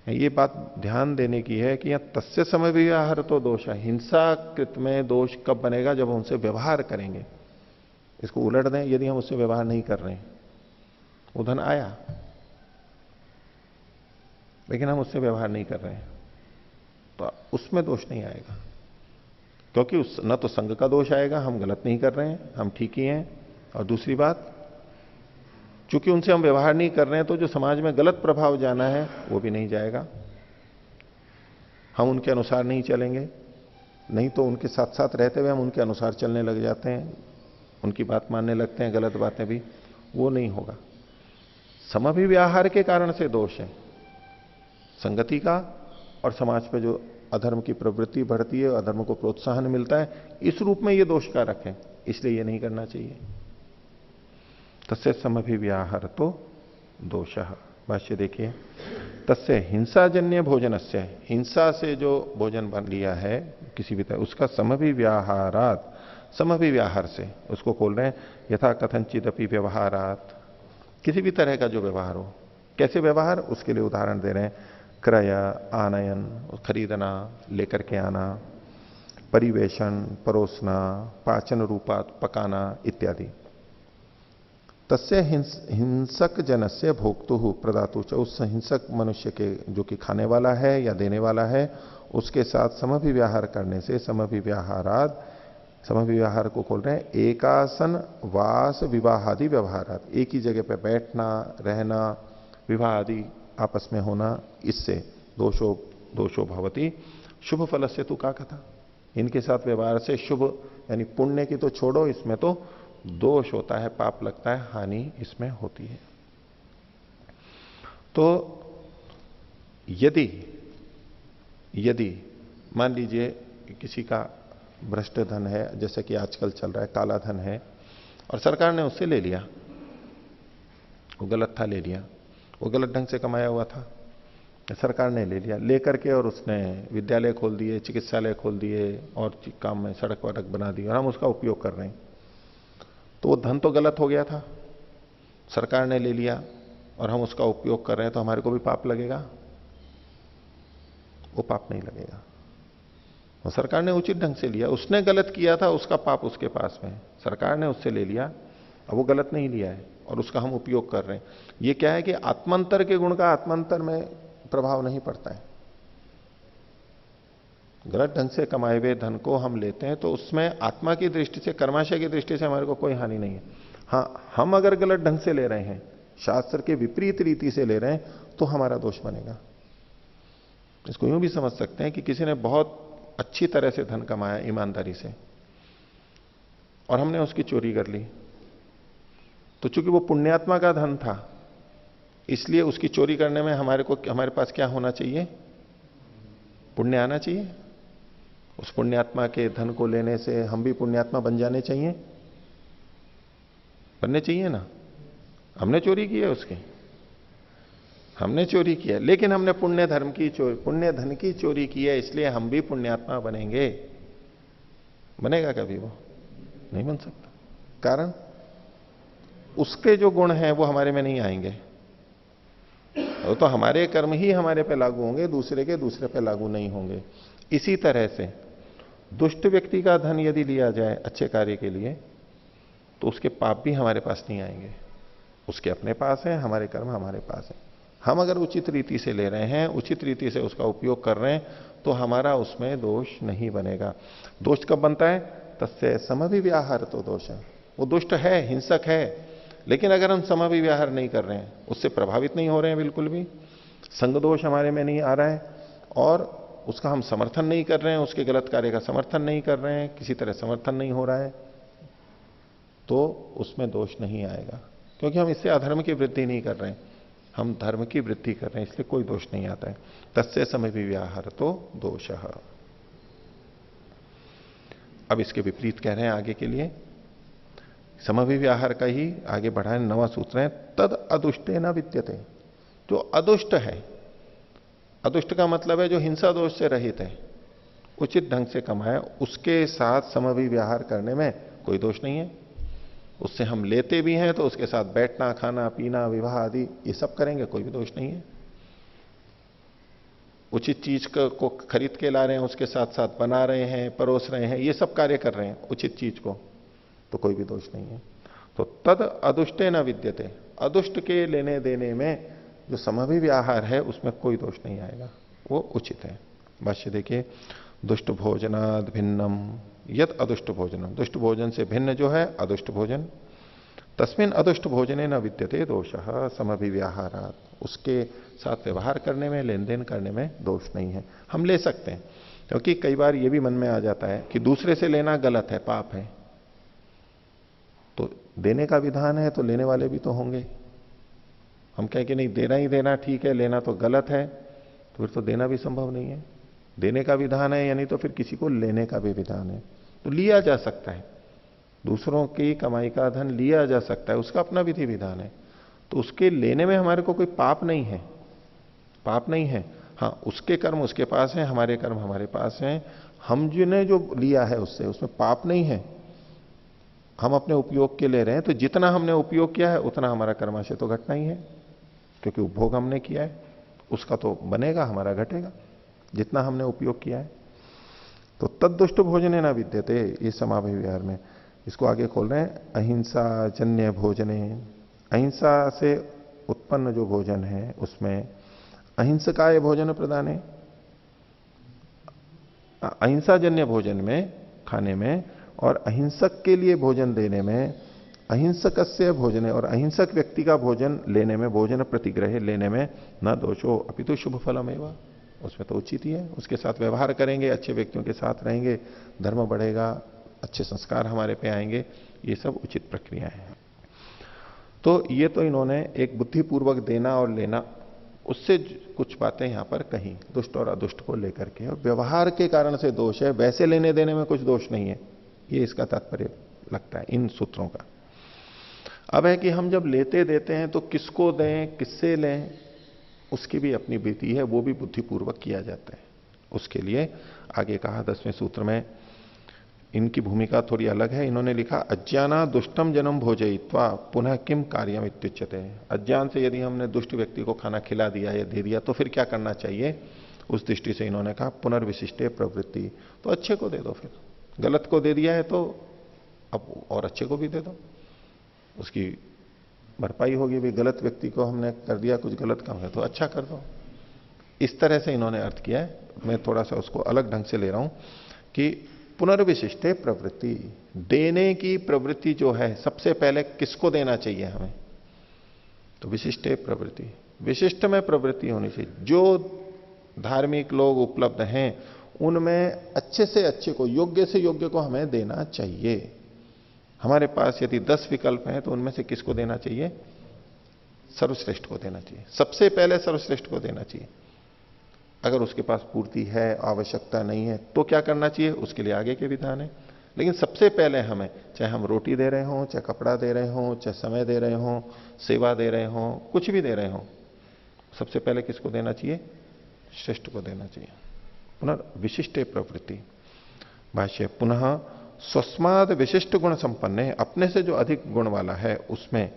ये बात ध्यान देने की है कि यहां तस्य समव्यवहार तो दोष है। हिंसा कृत में दोष कब बनेगा? जब हम उनसे व्यवहार करेंगे। इसको उलट दें, यदि हम उससे व्यवहार नहीं कर रहे हैं, वो धन आया लेकिन हम उससे व्यवहार नहीं कर रहे हैं, तो उसमें दोष नहीं आएगा, क्योंकि उस न तो संग का दोष आएगा, हम गलत नहीं कर रहे हैं, हम ठीक ही हैं। और दूसरी बात, चूंकि उनसे हम व्यवहार नहीं कर रहे हैं तो जो समाज में गलत प्रभाव जाना है वो भी नहीं जाएगा। हम उनके अनुसार नहीं चलेंगे, नहीं तो उनके साथ साथ रहते हुए हम उनके अनुसार चलने लग जाते हैं, उनकी बात मानने लगते हैं, गलत बातें भी, वो नहीं होगा। समभिव्याहार के कारण से दोष है संगति का, और समाज पे जो अधर्म की प्रवृत्ति बढ़ती है, अधर्म को प्रोत्साहन मिलता है, इस रूप में ये दोष कारक है, इसलिए ये नहीं करना चाहिए। तस्य समभिव्याहार तो दोषः। भाष्य देखिए, तस्य हिंसाजन्य भोजनस्य, हिंसा से जो भोजन बन लिया है किसी भी तरह, उसका समभिव्याहारात, समभिव्याहार से उसको खोल रहे हैं, यथा कथनचिदपि व्यवहारात, किसी भी तरह का जो व्यवहार हो। कैसे व्यवहार? उसके लिए उदाहरण दे रहे हैं, क्रय, आनयन, खरीदना, लेकर के आना, परिवेशन, परोसना, पाचन रूपात, पकाना इत्यादि। तस्य हिंसक जनस्य भोक्तु प्रदातु च, उस हिंसक मनुष्य के जो कि खाने वाला है या देने वाला है, उसके साथ समभिव्याहार करने से, समभिव्याहारात, समभिव्याहार को खोल रहे हैं, एकासन वास विवाहादि व्यवहारात, एक ही जगह पे बैठना, रहना, विवाह आदि आपस में होना, इससे दोषो भवति शुभ फल से तू का कथा। इनके साथ व्यवहार से शुभ यानी पुण्य की तो छोड़ो, इसमें तो दोष होता है, पाप लगता है, हानि इसमें होती है। तो यदि मान लीजिए किसी का भ्रष्ट धन है, जैसे कि आजकल चल रहा है, काला धन है, और सरकार ने उससे ले लिया, वो गलत था, ले लिया, वो गलत ढंग से कमाया हुआ था, सरकार ने ले लिया, लेकर के और उसने विद्यालय खोल दिए, चिकित्सालय खोल दिए, और काम में सड़क वड़क बना दी, और हम उसका उपयोग कर रहे हैं, तो वो धन तो गलत हो गया था, सरकार ने ले लिया और हम उसका उपयोग कर रहे हैं, तो हमारे को भी पाप लगेगा? वो पाप नहीं लगेगा। वो सरकार ने उचित ढंग से लिया, उसने गलत किया था, उसका पाप उसके पास में, सरकार ने उससे ले लिया, अब वो गलत नहीं लिया है और उसका हम उपयोग कर रहे हैं। ये क्या है कि आत्मांतर के गुण का आत्मांतर में प्रभाव नहीं पड़ता है। गलत ढंग से कमाए हुए धन को हम लेते हैं तो उसमें आत्मा की दृष्टि से, कर्माशय की दृष्टि से हमारे को कोई हानि नहीं है। हाँ, हम अगर गलत ढंग से ले रहे हैं, शास्त्र के विपरीत रीति से ले रहे हैं, तो हमारा दोष बनेगा। इसको यूं भी समझ सकते हैं कि किसी ने बहुत अच्छी तरह से धन कमाया ईमानदारी से, और हमने उसकी चोरी कर ली, तो चूंकि वो पुण्यात्मा का धन था, इसलिए उसकी चोरी करने में हमारे पास क्या होना चाहिए? पुण्य आना चाहिए। उस पुण्यात्मा के धन को लेने से हम भी पुण्यात्मा बन जाने चाहिए, बनने चाहिए ना। हमने चोरी की है उसकी, हमने चोरी किया, लेकिन हमने पुण्य धर्म की चोरी, पुण्य धन की चोरी की है, इसलिए हम भी पुण्यात्मा बनेंगे। बनेगा कभी वो? नहीं बन सकता। कारण उसके जो गुण हैं वो हमारे में नहीं आएंगे। वो तो हमारे कर्म ही हमारे पे लागू होंगे, दूसरे के दूसरे पे लागू नहीं होंगे। इसी तरह से दुष्ट व्यक्ति का धन यदि लिया जाए अच्छे कार्य के लिए, तो उसके पाप भी हमारे पास नहीं आएंगे। उसके अपने पास है, हमारे कर्म हमारे पास है। हम अगर उचित रीति से ले रहे हैं, उचित रीति से उसका उपयोग कर रहे हैं, तो हमारा उसमें दोष नहीं बनेगा। दोष कब बनता है? तस्य समभिव्याहार तो दोष है। वो दुष्ट है, हिंसक है, लेकिन अगर हम समभिव्याहार नहीं कर रहे हैं, उससे प्रभावित नहीं हो रहे हैं बिल्कुल भी, संग दोष हमारे में नहीं आ रहा है, और उसका हम समर्थन नहीं कर रहे हैं, उसके गलत कार्य का समर्थन नहीं कर रहे हैं, किसी तरह समर्थन नहीं हो रहा है, तो उसमें दोष नहीं आएगा। क्योंकि हम इससे अधर्म की वृद्धि नहीं कर रहे हैं, हम धर्म की वृद्धि कर रहे हैं, इसलिए कोई दोष नहीं आता है। तस्य समभिव्याहार तो दोषः। अब इसके विपरीत कह रहे हैं आगे के लिए, समभिव्याहार का ही आगे बढ़ाए नवा सूत्र है, तद अदुष्टे न विद्यते। जो अदुष्ट है, अदुष्ट का मतलब है जो हिंसा दोष से रहित है, उचित ढंग से कमाए, उसके साथ समभिव्याहार करने में कोई दोष नहीं है। उससे हम लेते भी हैं तो उसके साथ बैठना, खाना, पीना, विवाह आदि ये सब करेंगे, कोई भी दोष नहीं है। उचित चीज को खरीद के ला रहे हैं, उसके साथ साथ बना रहे हैं, परोस रहे हैं, ये सब कार्य कर रहे हैं उचित चीज को, तो कोई भी दोष नहीं है। तो तद अदुष्टे न विद्यते, अदुष्ट के लेने देने में जो समभिव्याहार है उसमें कोई दोष नहीं आएगा, वो उचित है। भाष्य देखिए, दुष्ट भोजनाद भिन्नम यद अदुष्ट भोजनम, दुष्ट भोजन से भिन्न जो है अदुष्ट भोजन, तस्मिन अदुष्ट भोजने न विद्यते दोषः समभिव्याहारात्, उसके साथ व्यवहार करने में, लेन देन करने में दोष नहीं है। हम ले सकते हैं, क्योंकि कई बार यह भी मन में आ जाता है कि दूसरे से लेना गलत है, पाप है, तो देने का विधान है तो लेने वाले भी तो होंगे। हम कहें कि नहीं देना ही देना ठीक है, लेना तो गलत है, तो फिर तो देना भी संभव नहीं है। देने का विधान है यानी तो फिर किसी को लेने का भी विधान है। तो लिया जा सकता है, दूसरों की कमाई का धन लिया जा सकता है, उसका अपना विधि विधान है, तो उसके लेने में हमारे को कोई पाप नहीं है, पाप नहीं है। हाँ, उसके कर्म उसके पास हैं, हमारे कर्म हमारे पास हैं, हम जिन्हें जो लिया है उससे, उसमें पाप नहीं है। हम अपने उपयोग के ले रहे हैं, तो जितना हमने उपयोग किया है उतना हमारा कर्माशय तो घटना ही है, क्योंकि उपभोग हमने किया है, उसका तो बनेगा, हमारा घटेगा जितना हमने उपयोग किया है। तो तद्दुष्ट भोजने ना विद्यते, ये समाभिव्याहार में इसको आगे खोल रहे हैं, अहिंसा जन्य भोजने, अहिंसा से उत्पन्न जो भोजन है उसमें अहिंसकाय भोजन प्रदान है। अहिंसा जन्य भोजन में, खाने में, और अहिंसक के लिए भोजन देने में, अहिंसकस्य भोजने, और अहिंसक व्यक्ति का भोजन लेने में, भोजन प्रतिग्रह लेने में न दोषो अपितु शुभ फलमेवा, उसमें तो उचित ही है। उसके साथ व्यवहार करेंगे, अच्छे व्यक्तियों के साथ रहेंगे, धर्म बढ़ेगा, अच्छे संस्कार हमारे पे आएंगे, ये सब उचित प्रक्रियाएं हैं। तो ये तो इन्होंने एक बुद्धिपूर्वक देना और लेना, उससे कुछ बातें यहां पर कही दुष्ट और अदुष्ट को लेकर के, और व्यवहार के कारण से दोष है, वैसे लेने देने में कुछ दोष नहीं है, ये इसका तात्पर्य लगता है इन सूत्रों का। अब है कि हम जब लेते देते हैं तो किसको दें, किससे लें, उसकी भी अपनी विधि है, वो भी बुद्धिपूर्वक किया जाता है। उसके लिए आगे कहा 10वें सूत्र में, इनकी भूमिका थोड़ी अलग है। इन्होंने लिखा, अज्ञाना दुष्टम जन्म भोजयित्वा पुनः किम कार्यम इत्युच्यते। अज्ञान से यदि हमने दुष्ट व्यक्ति को खाना खिला दिया या दे दिया तो फिर क्या करना चाहिए, उस दृष्टि से इन्होंने कहा पुनर्विशिष्टे प्रवृत्ति, तो अच्छे को दे दो, फिर गलत को दे दिया है तो अब और अच्छे को भी दे दो, उसकी भरपाई होगी। भी गलत व्यक्ति को हमने कर दिया कुछ गलत काम है तो अच्छा कर दो। इस तरह से इन्होंने अर्थ किया है। मैं थोड़ा सा उसको अलग ढंग से ले रहा हूं कि पुनर्विशिष्टे प्रवृत्ति, देने की प्रवृत्ति जो है, सबसे पहले किसको देना चाहिए हमें, तो विशिष्टे प्रवृत्ति, विशिष्ट में प्रवृत्ति होनी चाहिए। जो धार्मिक लोग उपलब्ध हैं उनमें अच्छे से अच्छे को, योग्य से योग्य को हमें देना चाहिए। हमारे पास यदि 10 विकल्प हैं तो उनमें से किसको देना चाहिए, सर्वश्रेष्ठ को देना चाहिए, सबसे पहले सर्वश्रेष्ठ को देना चाहिए। अगर उसके पास पूर्ति है, आवश्यकता नहीं है, तो क्या करना चाहिए, उसके लिए आगे के विधान है। लेकिन सबसे पहले हमें, चाहे हम रोटी दे रहे हों, चाहे कपड़ा दे रहे हों, चाहे समय दे रहे हों, सेवा दे रहे हों, कुछ भी दे रहे हों, सबसे पहले किसको देना चाहिए? श्रेष्ठ को देना चाहिए। पुनर्विशिष्टे प्रवृत्ति। भाष्य पुनः स्वस्माद विशिष्ट गुण संपन्न है, अपने से जो अधिक गुण वाला है उसमें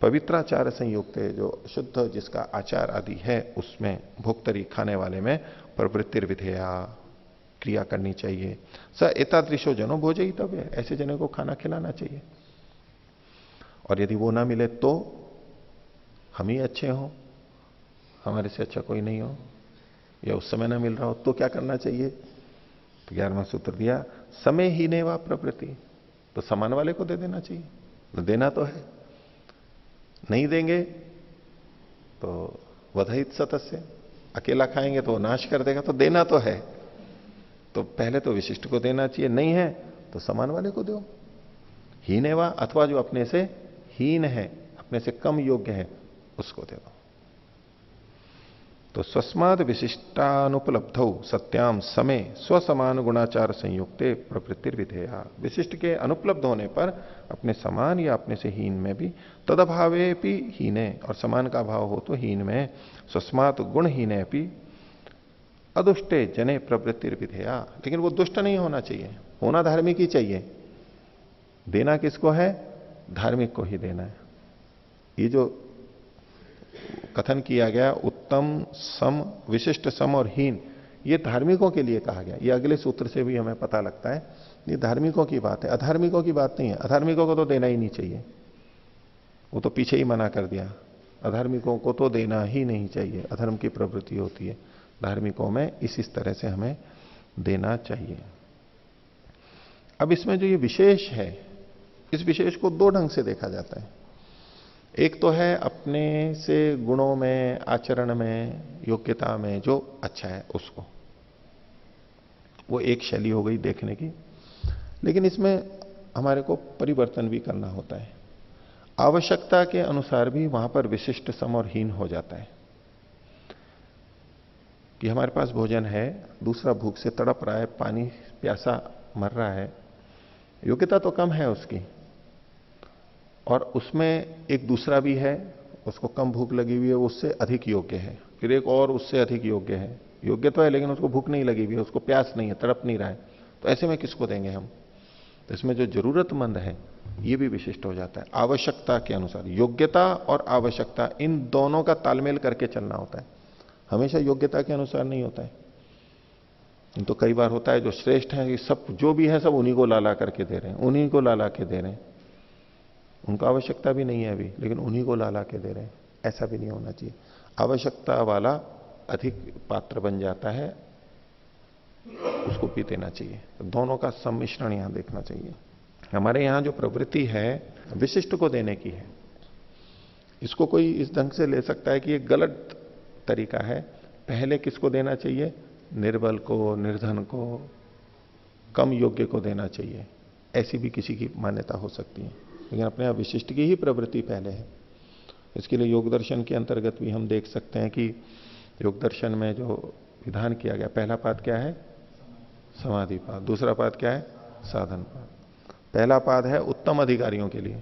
पवित्राचार संयुक्त है, जो शुद्ध जिसका आचार आदि है उसमें भोक्तरी खाने वाले में प्रवृत्तिर विधेया क्रिया करनी चाहिए। स एतादृशो जनो भोजई तब है, ऐसे जने को खाना खिलाना चाहिए। और यदि वो ना मिले तो हम ही अच्छे हों, हमारे से अच्छा कोई नहीं हो, या उस समय ना मिल रहा हो तो क्या करना चाहिए? तो 11वां सूत्र दिया समय ही ने वा प्रवृत्ति, तो समान वाले को दे देना चाहिए। तो देना तो है, नहीं देंगे तो वधहित सतस्य, अकेला खाएंगे तो वो नाश कर देगा, तो देना तो है। तो पहले तो विशिष्ट को देना चाहिए, नहीं है तो समान वाले को दो। हीने वा, अथवा जो अपने से हीन है, अपने से कम योग्य है, उसको दे दो। तो स्वस्माद विशिष्टानुपलब्ध सत्याम समय स्वसमान गुणाचार संयुक्ते प्रवृत्तिर विधेया, विशिष्ट के अनुपलब्ध होने पर अपने समान या अपने से हीन में भी, तदभावे भी हीने, और समान का भाव हो तो हीन में, स्वस्मात गुण हीने भी अदुष्टे जने प्रवृत्तिर विधेया, लेकिन वो दुष्ट नहीं होना चाहिए, होना धार्मिक ही चाहिए। देना किसको है? धार्मिक को ही देना है। ये जो कथन किया गया उत्तम, सम, विशिष्ट, सम और हीन, ये धार्मिकों के लिए कहा गया। ये अगले सूत्र से भी हमें पता लगता है, ये धार्मिकों की बात है, अधार्मिकों की बात नहीं है। अधार्मिकों को तो देना ही नहीं चाहिए, वो तो पीछे ही मना कर दिया। अधार्मिकों को तो देना ही नहीं चाहिए, अधर्म की प्रवृत्ति होती है। धार्मिकों में इस तरह से हमें देना चाहिए। अब इसमें जो ये विशेष है, इस विशेष को दो ढंग से देखा जाता है। एक तो है अपने से गुणों में, आचरण में, योग्यता में जो अच्छा है उसको, वो एक शैली हो गई देखने की। लेकिन इसमें हमारे को परिवर्तन भी करना होता है, आवश्यकता के अनुसार भी वहां पर विशिष्ट, सम और हीन हो जाता है। कि हमारे पास भोजन है, दूसरा भूख से तड़प रहा है, पानी प्यासा मर रहा है, योग्यता तो कम है उसकी, और उसमें एक दूसरा भी है, उसको कम भूख लगी हुई है, वो उससे अधिक योग्य है, फिर एक और उससे अधिक योग्य है, योग्य तो है लेकिन उसको भूख नहीं लगी हुई है, उसको प्यास नहीं है, तड़प नहीं रहा है, तो ऐसे में किसको देंगे हम? तो इसमें जो जरूरतमंद है ये भी विशिष्ट हो जाता है। आवश्यकता के अनुसार, योग्यता और आवश्यकता, इन दोनों का तालमेल करके चलना होता है, हमेशा योग्यता के अनुसार नहीं होता है। तो कई बार होता है जो श्रेष्ठ है, ये सब जो भी है सब उन्हीं को ला करके दे रहे हैं, उन्हीं को ला के दे रहे हैं, उनको आवश्यकता भी नहीं है अभी, लेकिन उन्हीं को ला के दे रहे हैं। ऐसा भी नहीं होना चाहिए। आवश्यकता वाला अधिक पात्र बन जाता है, उसको भी देना चाहिए। तो दोनों का सम्मिश्रण यहां देखना चाहिए। हमारे यहां जो प्रवृत्ति है विशिष्ट को देने की है, इसको कोई इस ढंग से ले सकता है कि ये गलत तरीका है। पहले किसको देना चाहिए? निर्बल को, निर्धन को, कम योग्य को देना चाहिए, ऐसी भी किसी की मान्यता हो सकती है। लेकिन अपने यहां विशिष्ट की ही प्रवृत्ति पहले है। इसके लिए योग दर्शन के अंतर्गत भी हम देख सकते हैं कि योग दर्शन में जो विधान किया गया, पहला पाद क्या है? समाधि पाद। दूसरा पाद क्या है? साधन पाद। पहला पाद है उत्तम अधिकारियों के लिए,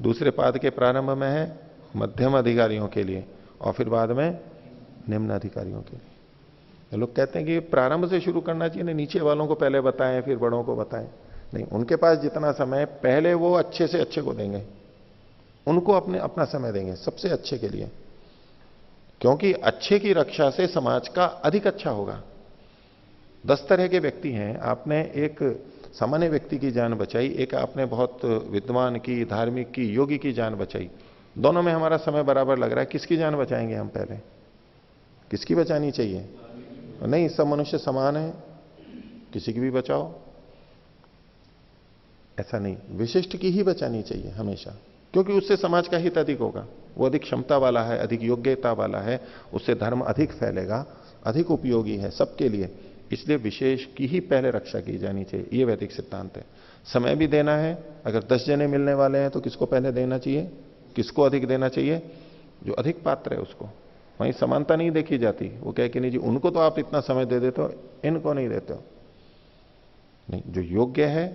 दूसरे पाद के प्रारंभ में है मध्यम अधिकारियों के लिए, और फिर बाद में निम्न अधिकारियों के लिए। लोग कहते हैं कि प्रारंभ से शुरू करना चाहिए, नीचे वालों को पहले बताएं फिर बड़ों को बताएं। नहीं, उनके पास जितना समय, पहले वो अच्छे से अच्छे को देंगे, उनको अपना समय देंगे सबसे अच्छे के लिए, क्योंकि अच्छे की रक्षा से समाज का अधिक अच्छा होगा। 10 तरह के व्यक्ति हैं, आपने एक सामान्य व्यक्ति की जान बचाई, एक आपने बहुत विद्वान की, धार्मिक की, योगी की जान बचाई, दोनों में हमारा समय बराबर लग रहा है, किसकी जान बचाएंगे हम? पहले किसकी बचानी चाहिए? नहीं, सब मनुष्य समान है, किसी की भी बचाओ, ऐसा नहीं, विशिष्ट की ही बचानी चाहिए हमेशा, क्योंकि उससे समाज का हित अधिक होगा। वो अधिक क्षमता वाला है, अधिक योग्यता वाला है, उससे धर्म अधिक फैलेगा, अधिक उपयोगी है सबके लिए। इसलिए विशेष की ही पहले रक्षा की जानी चाहिए, ये वैदिक सिद्धांत है। समय भी देना है, अगर 10 जने मिलने वाले हैं तो किसको पहले देना चाहिए? किसको अधिक देना चाहिए? जो अधिक पात्र है उसको। वहीं समानता नहीं देखी जाती, वो कहे कि नहीं जी उनको तो आप इतना समय दे देते हो, इनको नहीं देते हो। नहीं, जो योग्य है,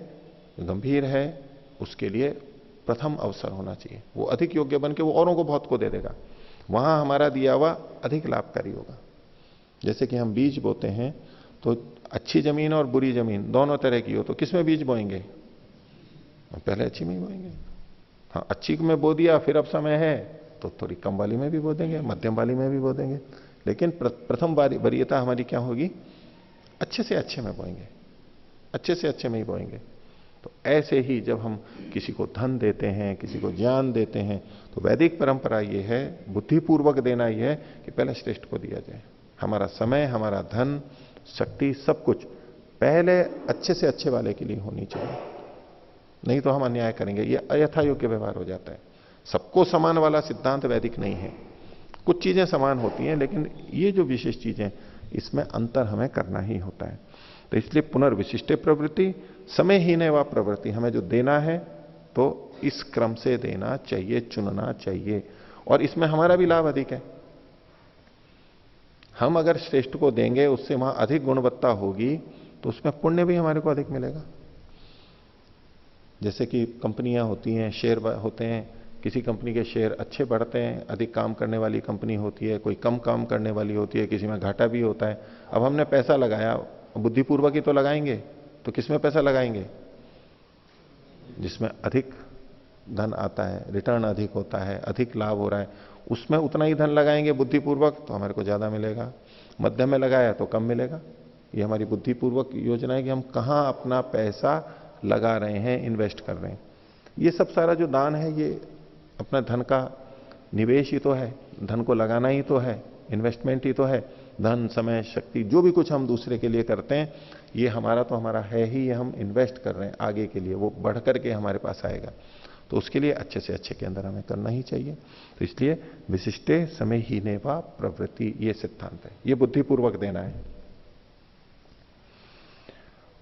गंभीर है, उसके लिए प्रथम अवसर होना चाहिए। वो अधिक योग्य बन के वो औरों को बहुत को दे देगा, वहां हमारा दिया हुआ अधिक लाभकारी होगा। जैसे कि हम बीज बोते हैं तो अच्छी जमीन और बुरी जमीन दोनों तरह की हो तो किसमें बीज बोएंगे? पहले अच्छी में ही बोएंगे। हाँ, अच्छी में बो दिया, फिर अब समय है तो थोड़ी कम वाली में भी बो देंगे, मध्यम वाली में भी बो देंगे, लेकिन प्रथम वरीयता हमारी क्या होगी? अच्छे से अच्छे में बोएंगे, अच्छे से अच्छे में ही बोएंगे। तो ऐसे ही जब हम किसी को धन देते हैं, किसी को ज्ञान देते हैं, तो वैदिक परंपरा ये है, बुद्धिपूर्वक देना ये है कि पहले श्रेष्ठ को दिया जाए। हमारा समय, हमारा धन, शक्ति, सब कुछ पहले अच्छे से अच्छे वाले के लिए होनी चाहिए, नहीं तो हम अन्याय करेंगे। ये अयथा योग्य व्यवहार हो जाता है। सबको समान वाला सिद्धांत वैदिक नहीं है। कुछ चीजें समान होती हैं, लेकिन ये जो विशेष चीजें, इसमें अंतर हमें करना ही होता है। तो इसलिए पुनर्विशिष्टे प्रवृत्ति, समय ही ने व प्रवृत्ति, हमें जो देना है तो इस क्रम से देना चाहिए, चुनना चाहिए, और इसमें हमारा भी लाभ अधिक है। हम अगर श्रेष्ठ को देंगे, उससे वहां अधिक गुणवत्ता होगी, तो उसमें पुण्य भी हमारे को अधिक मिलेगा। जैसे कि कंपनियां होती हैं, शेयर होते हैं, किसी कंपनी के शेयर अच्छे बढ़ते हैं, अधिक काम करने वाली कंपनी होती है, कोई कम काम करने वाली होती है, किसी में घाटा भी होता है। अब हमने पैसा लगाया, बुद्धिपूर्वक ही तो लगाएंगे, तो किसमें पैसा लगाएंगे? जिसमें अधिक धन आता है, रिटर्न अधिक होता है, अधिक लाभ हो रहा है, उसमें उतना ही धन लगाएंगे बुद्धिपूर्वक, तो हमारे को ज्यादा मिलेगा। मध्यम में लगाया तो कम मिलेगा। ये हमारी बुद्धिपूर्वक योजना है कि हम कहां अपना पैसा लगा रहे हैं, इन्वेस्ट कर रहे हैं। ये सब सारा जो दान है, ये अपना धन का निवेश ही तो है, धन को लगाना ही तो है, इन्वेस्टमेंट ही तो है। धन, समय, शक्ति, जो भी कुछ हम दूसरे के लिए करते हैं, ये हमारा तो हमारा है ही, ये हम इन्वेस्ट कर रहे हैं आगे के लिए, वो बढ़ करके हमारे पास आएगा। तो उसके लिए अच्छे से अच्छे के अंदर हमें करना ही चाहिए। तो इसलिए विशिष्टे समय ही ने वा प्रवृत्ति, ये सिद्धांत है, ये बुद्धिपूर्वक देना है।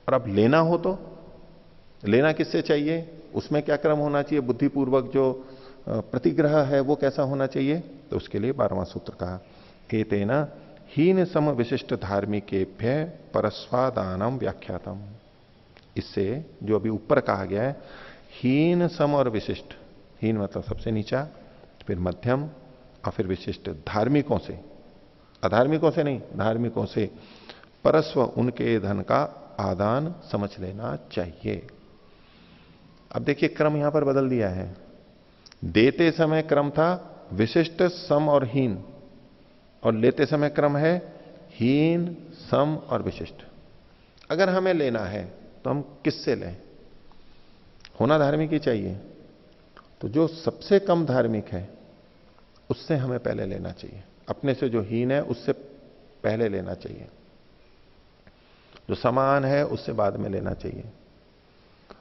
और अब लेना हो तो लेना किससे चाहिए, उसमें क्या क्रम होना चाहिए? बुद्धिपूर्वक जो प्रतिग्रह है वो कैसा होना चाहिए? तो उसके लिए 12वां सूत्र कहा, एतेन हीन सम विशिष्ट धार्मिकेभ्य परस्वादानम व्याख्यातम। इससे जो अभी ऊपर कहा गया है, हीन, सम और विशिष्ट, हीन मतलब सबसे नीचा, फिर मध्यम और फिर विशिष्ट, धार्मिकों से, अधार्मिकों से नहीं, धार्मिकों से परस्व उनके धन का आदान समझ लेना चाहिए। अब देखिए क्रम यहां पर बदल दिया है। देते समय क्रम था विशिष्ट, सम और हीन, और लेते समय क्रम है हीन, सम और विशिष्ट। अगर हमें लेना है तो हम किससे लें? होना धार्मिक ही चाहिए, तो जो सबसे कम धार्मिक है उससे हमें पहले लेना चाहिए। अपने से जो हीन है उससे पहले लेना चाहिए, जो समान है उससे बाद में लेना चाहिए।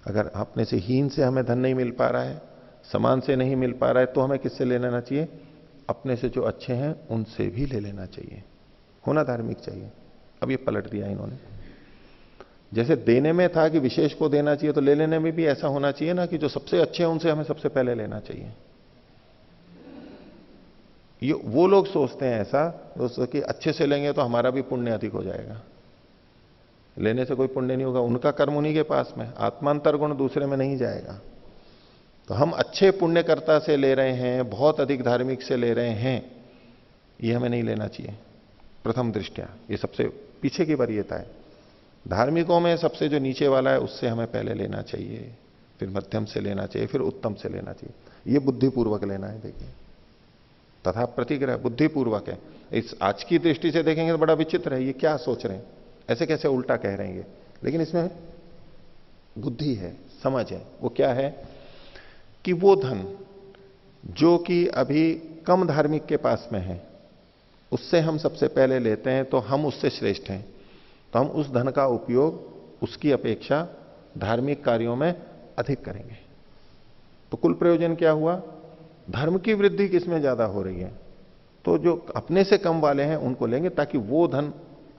अगर अपने से हीन से हमें धन नहीं मिल पा रहा है, समान से नहीं मिल पा रहा है, तो हमें किससे ले लेना चाहिए? अपने से जो अच्छे हैं उनसे भी ले लेना चाहिए। होना धार्मिक चाहिए। अब ये पलट दिया इन्होंने। जैसे देने में था कि विशेष को देना चाहिए, तो ले लेने में भी ऐसा होना चाहिए ना कि जो सबसे अच्छे हैं उनसे हमें सबसे पहले लेना चाहिए। ये वो लोग सोचते हैं ऐसा दोस्तों कि अच्छे से लेंगे तो हमारा भी पुण्य अधिक हो जाएगा। लेने से कोई पुण्य नहीं होगा, उनका कर्म उन्हीं के पास में, आत्मांतर गुण दूसरे में नहीं जाएगा। तो हम अच्छे पुण्यकर्ता से ले रहे हैं, बहुत अधिक धार्मिक से ले रहे हैं, ये हमें नहीं लेना चाहिए प्रथम दृष्टया। ये सबसे पीछे की वरीयता है। धार्मिकों में सबसे जो नीचे वाला है उससे हमें पहले लेना चाहिए, फिर मध्यम से लेना चाहिए, फिर उत्तम से लेना चाहिए। ये बुद्धिपूर्वक लेना है। देखिए तथा प्रतिग्रह बुद्धिपूर्वक है। इस आज की दृष्टि से देखेंगे तो बड़ा विचित्र है, ये क्या सोच रहे हैं, ऐसे कैसे उल्टा कह रहे हैं ये, लेकिन इसमें बुद्धि है, समझ है। वो क्या है कि वो धन जो कि अभी कम धार्मिक के पास में है उससे हम सबसे पहले लेते हैं, तो हम उससे श्रेष्ठ हैं, तो हम उस धन का उपयोग उसकी अपेक्षा धार्मिक कार्यों में अधिक करेंगे। तो कुल प्रयोजन क्या हुआ? धर्म की वृद्धि किसमें ज्यादा हो रही है? तो जो अपने से कम वाले हैं उनको लेंगे, ताकि वो धन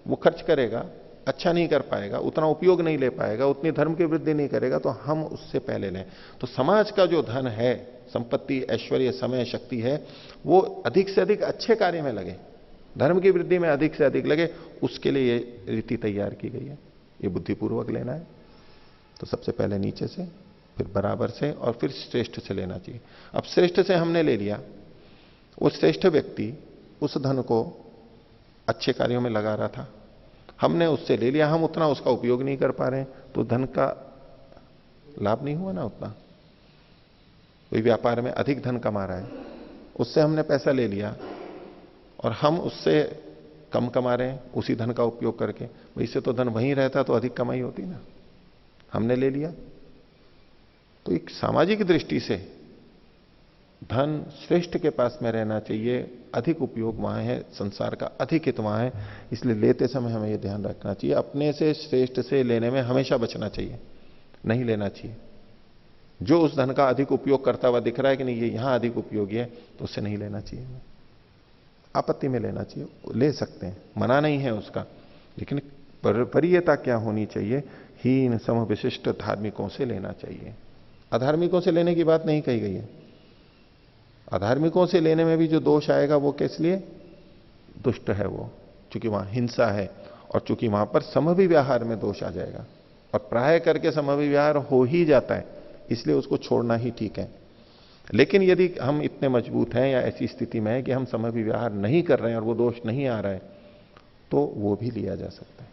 वो खर्च करेगा, अच्छा नहीं कर पाएगा, उतना उपयोग नहीं ले पाएगा, उतनी धर्म की वृद्धि नहीं करेगा, तो हम उससे पहले लें। तो समाज का जो धन है, संपत्ति, ऐश्वर्य, समय, शक्ति है, वो अधिक से अधिक अच्छे कार्य में लगे, धर्म की वृद्धि में अधिक से अधिक लगे, उसके लिए ये रीति तैयार की गई है। ये बुद्धिपूर्वक लेना है। तो सबसे पहले नीचे से, फिर बराबर से, और फिर श्रेष्ठ से लेना चाहिए। अब श्रेष्ठ से हमने ले लिया, वो श्रेष्ठ व्यक्ति उस धन को अच्छे कार्यों में लगा रहा था, हमने उससे ले लिया, हम उतना उसका उपयोग नहीं कर पा रहे हैं, तो धन का लाभ नहीं हुआ ना उतना। कोई व्यापार में अधिक धन कमा रहा है, उससे हमने पैसा ले लिया और हम उससे कम कमा रहे हैं उसी धन का उपयोग करके, भाई इससे तो धन वहीं रहता तो अधिक कमाई होती ना, हमने ले लिया। तो एक सामाजिक दृष्टि से धन श्रेष्ठ के पास में रहना चाहिए, अधिक उपयोग वहां है, संसार का अधिक हित वहां है, इसलिए लेते समय हमें यह ध्यान रखना चाहिए, अपने से श्रेष्ठ से लेने में हमेशा बचना चाहिए, नहीं लेना चाहिए। जो उस धन का अधिक उपयोग करता हुआ दिख रहा है कि नहीं ये यहां अधिक उपयोगी है, तो उससे नहीं लेना चाहिए, आपत्ति में लेना चाहिए। ले सकते हैं, मना नहीं है उसका, लेकिन वरीयता क्या होनी चाहिए, हीन सम विशिष्ट धार्मिकों से लेना चाहिए। अधार्मिकों से लेने की बात नहीं कही गई है। अधार्मिकों से लेने में भी जो दोष आएगा वो किस लिए, दुष्ट है वो, चूंकि वहां हिंसा है और चूंकि वहां पर समविव्यवहार में दोष आ जाएगा, और प्राय करके समविव्यवहार हो ही जाता है, इसलिए उसको छोड़ना ही ठीक है। लेकिन यदि हम इतने मजबूत हैं या ऐसी स्थिति में है कि हम समविव्यवहार नहीं कर रहे हैं और वो दोष नहीं आ रहा है, तो वो भी लिया जा सकता है।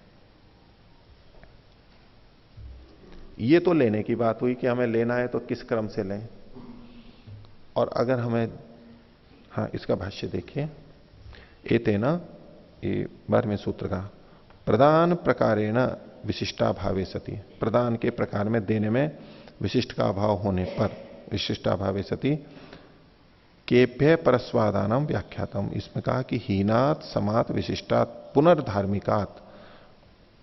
ये तो लेने की बात हुई कि हमें लेना है तो किस क्रम से लें। और अगर हमें, हाँ इसका भाष्य देखिए, एतेना, ये 12वें सूत्र का, प्रदान प्रकारेण विशिष्टा भावे सती, प्रदान के प्रकार में देने में विशिष्ट का अभाव होने पर, विशिष्टा भावे सती केभ्य परस्वादानम व्याख्यातम, इसमें कहा कि हीनात समात विशिष्टात पुनर्धार्मिकात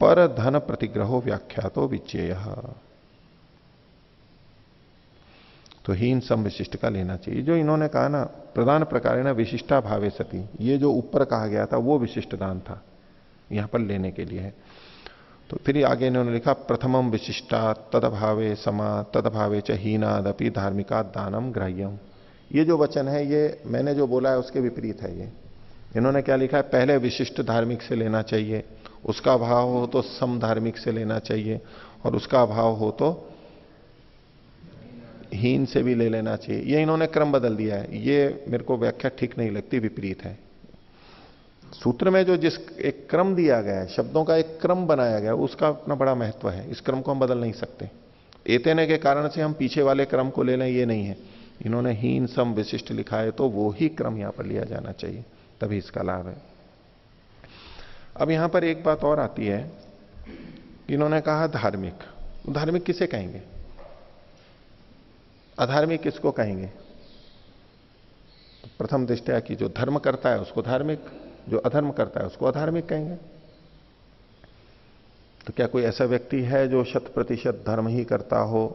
पर धन प्रतिग्रहो व्याख्यातो विचेय। तो हीन सम विशिष्ट का लेना चाहिए। जो इन्होंने कहा ना प्रदान प्रकार ना विशिष्टा भावे सती, ये जो ऊपर कहा गया था वो विशिष्ट दान था, यहां पर लेने के लिए है। तो फिर आगे इन्होंने लिखा प्रथमम विशिष्टा तदभावे समा तदभावे च हीनादपि धार्मिका दानम ग्राह्यम। ये जो वचन है ये मैंने जो बोला है उसके विपरीत है। ये इन्होंने क्या लिखा है, पहले विशिष्ट धार्मिक से लेना चाहिए, उसका अभाव हो तो सम धार्मिक से लेना चाहिए, और उसका अभाव हो तो हीन से भी ले लेना चाहिए। ये इन्होंने क्रम बदल दिया है, ये मेरे को व्याख्या ठीक नहीं लगती, विपरीत है। सूत्र में जो जिस एक क्रम दिया गया है, शब्दों का एक क्रम बनाया गया है, उसका अपना बड़ा महत्व है, इस क्रम को हम बदल नहीं सकते। एतेने के कारण से हम पीछे वाले क्रम को ले लें, ये नहीं है। इन्होंने हीन सम विशिष्ट लिखा है तो वो ही क्रम यहां पर लिया जाना चाहिए, तभी इसका लाभ है। अब यहां पर एक बात और आती है, इन्होंने कहा धार्मिक, धार्मिक किसे कहेंगे, अधार्मिक किसको कहेंगे? तो प्रथम दृष्टया कि जो धर्म करता है उसको धार्मिक, जो अधर्म करता है उसको अधार्मिक कहेंगे। तो क्या कोई ऐसा व्यक्ति है जो 100% धर्म ही करता हो?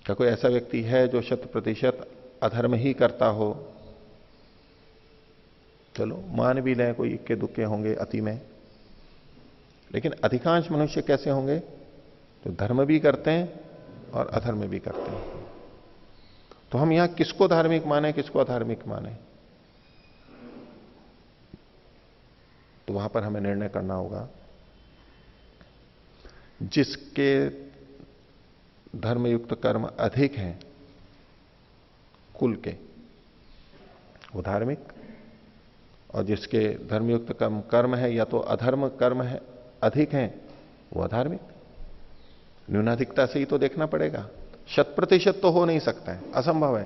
क्या कोई ऐसा व्यक्ति है जो 100% अधर्म ही करता हो? चलो मान भी लें, कोई इक्के दुक्के होंगे अति में, लेकिन अधिकांश मनुष्य कैसे होंगे, जो धर्म भी करते हैं और अधर्म भी करते हैं। तो हम यहां किसको धार्मिक माने, किसको अधार्मिक माने, तो वहां पर हमें निर्णय करना होगा। जिसके धर्मयुक्त कर्म अधिक हैं कुल के, वो धार्मिक, और जिसके धर्मयुक्त कर्म है या तो अधर्म कर्म है अधिक हैं, वो अधार्मिक। न्यूनाधिकता से ही तो देखना पड़ेगा, 100% तो हो नहीं सकता है, असंभव है।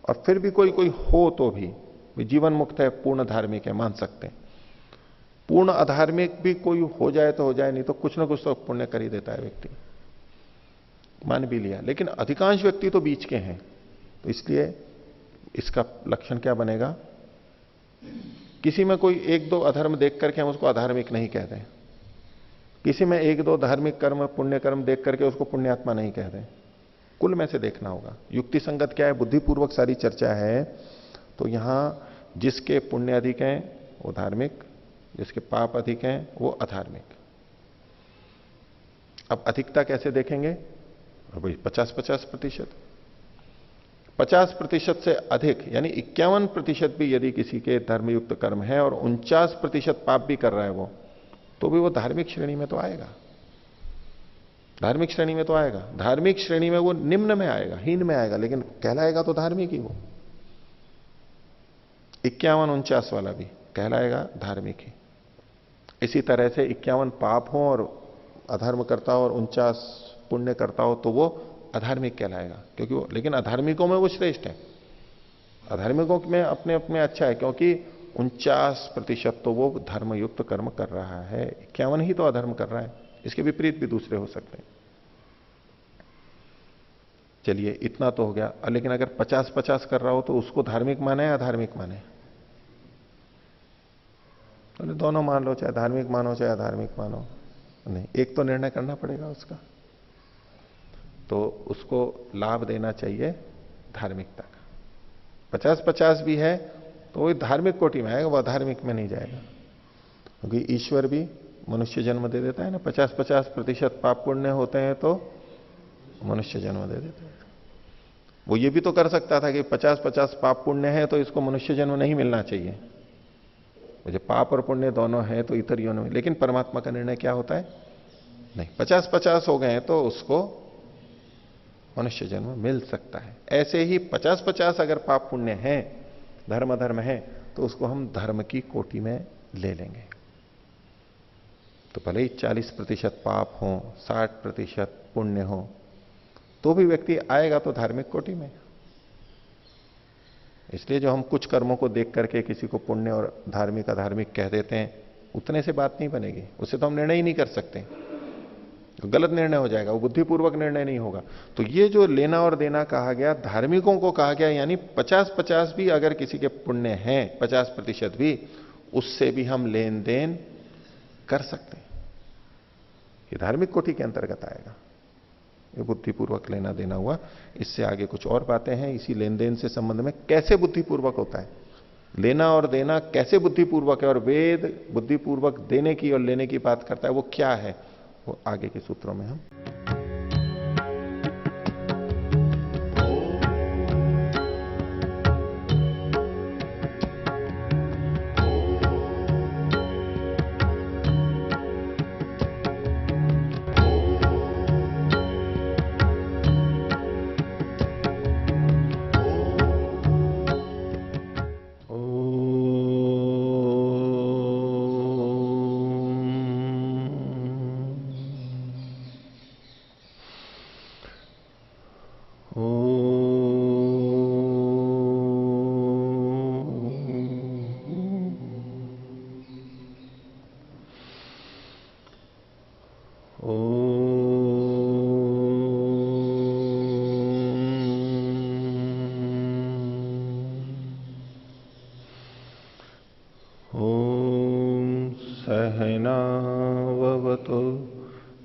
और फिर भी कोई कोई हो तो भी जीवन मुक्त है, पूर्ण धार्मिक है, मान सकते हैं। पूर्ण अधार्मिक भी कोई हो जाए तो हो जाए, नहीं तो कुछ ना कुछ तो पुण्य कर ही देता है व्यक्ति, मान भी लिया। लेकिन अधिकांश व्यक्ति तो बीच के हैं, तो इसलिए इसका लक्षण क्या बनेगा, किसी में कोई एक दो अधर्म देख करके हम उसको अधार्मिक नहीं कहते, किसी में एक दो धार्मिक कर्म पुण्य कर्म देख करके उसको पुण्यात्मा नहीं कहते। कुल में से देखना होगा, युक्ति संगत क्या है, बुद्धिपूर्वक सारी चर्चा है। तो यहां जिसके पुण्य अधिक हैं वो धार्मिक, जिसके पाप अधिक हैं वो अधार्मिक। अब अधिकता कैसे देखेंगे, भाई 50-50%, 50% से अधिक यानी 51% भी यदि किसी के धर्मयुक्त कर्म है और 49% पाप भी कर रहा है वो, तो भी वो धार्मिक श्रेणी में तो आएगा, धार्मिक श्रेणी में तो आएगा। धार्मिक श्रेणी में वो निम्न में आएगा, हीन में आएगा, लेकिन कहलाएगा तो धार्मिक ही वो। 51-49 वाला भी कहलाएगा धार्मिक ही। इसी तरह से 51 पाप हो और अधर्म करता हो और 49 पुण्य करता हो तो वो अधार्मिक कहलाएगा, क्योंकि वो, लेकिन अधार्मिकों में वो श्रेष्ठ है। अधार्मिकों में अपने अपने अच्छा है, क्योंकि 49% तो वो धर्मयुक्त कर्म कर रहा है, 51 ही तो अधर्म कर रहा है। इसके विपरीत भी दूसरे हो सकते हैं। चलिए इतना तो हो गया। लेकिन अगर 50-50 कर रहा हो तो उसको धार्मिक माने या अधार्मिक माने? तो दोनों मान लो, चाहे धार्मिक मानो चाहे अधार्मिक मानो, नहीं, एक तो निर्णय करना पड़ेगा उसका। तो उसको लाभ देना चाहिए धार्मिकता का। 50-50 भी है तो वो धार्मिक कोटि में आएगा, वो अधार्मिक में नहीं जाएगा। क्योंकि ईश्वर भी मनुष्य जन्म दे देता है ना। 50-50% पाप पुण्य होते हैं तो मनुष्य जन्म दे देता है। वो ये भी तो कर सकता था कि 50-50 पाप पुण्य है तो इसको मनुष्य जन्म नहीं मिलना चाहिए, मुझे पाप और पुण्य दोनों है तो इतर योनि में। लेकिन परमात्मा का निर्णय क्या होता है? नहीं, 50-50 हो गए हैं तो उसको मनुष्य जन्म मिल सकता है। ऐसे ही 50-50 अगर पाप पुण्य है, धर्म अधर्म है, तो उसको हम धर्म की कोटि में ले लेंगे। तो भले ही 40% पाप हो, 60% पुण्य हो, तो भी व्यक्ति आएगा तो धार्मिक कोटि में। इसलिए जो हम कुछ कर्मों को देख करके किसी को पुण्य और धार्मिक अधार्मिक कह देते हैं, उतने से बात नहीं बनेगी। उससे तो हम निर्णय ही नहीं कर सकते, तो गलत निर्णय हो जाएगा, वो बुद्धिपूर्वक निर्णय नहीं होगा। तो ये जो लेना और देना कहा गया, धार्मिकों को कहा गया, यानी 50-50 भी अगर किसी के पुण्य हैं, 50% भी, उससे भी हम लेन देन कर सकते हैं। ये धार्मिक कोटि के अंतर्गत आएगा, ये बुद्धिपूर्वक लेना देना हुआ। इससे आगे कुछ और बातें हैं इसी लेन देन से संबंध में, कैसे बुद्धिपूर्वक होता है लेना और देना, कैसे बुद्धिपूर्वक है, और वेद बुद्धिपूर्वक देने की और लेने की बात करता है, वो क्या है, वो आगे के सूत्रों में हम सहनाववतु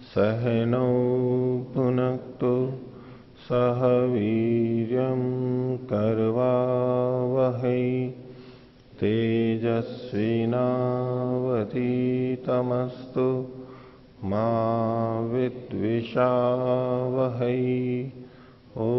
सहनौ भुनक्तु सह वीर्यं करवावहै तेजस्विनावधीतमस्तु मा विद्विषावहै। ओ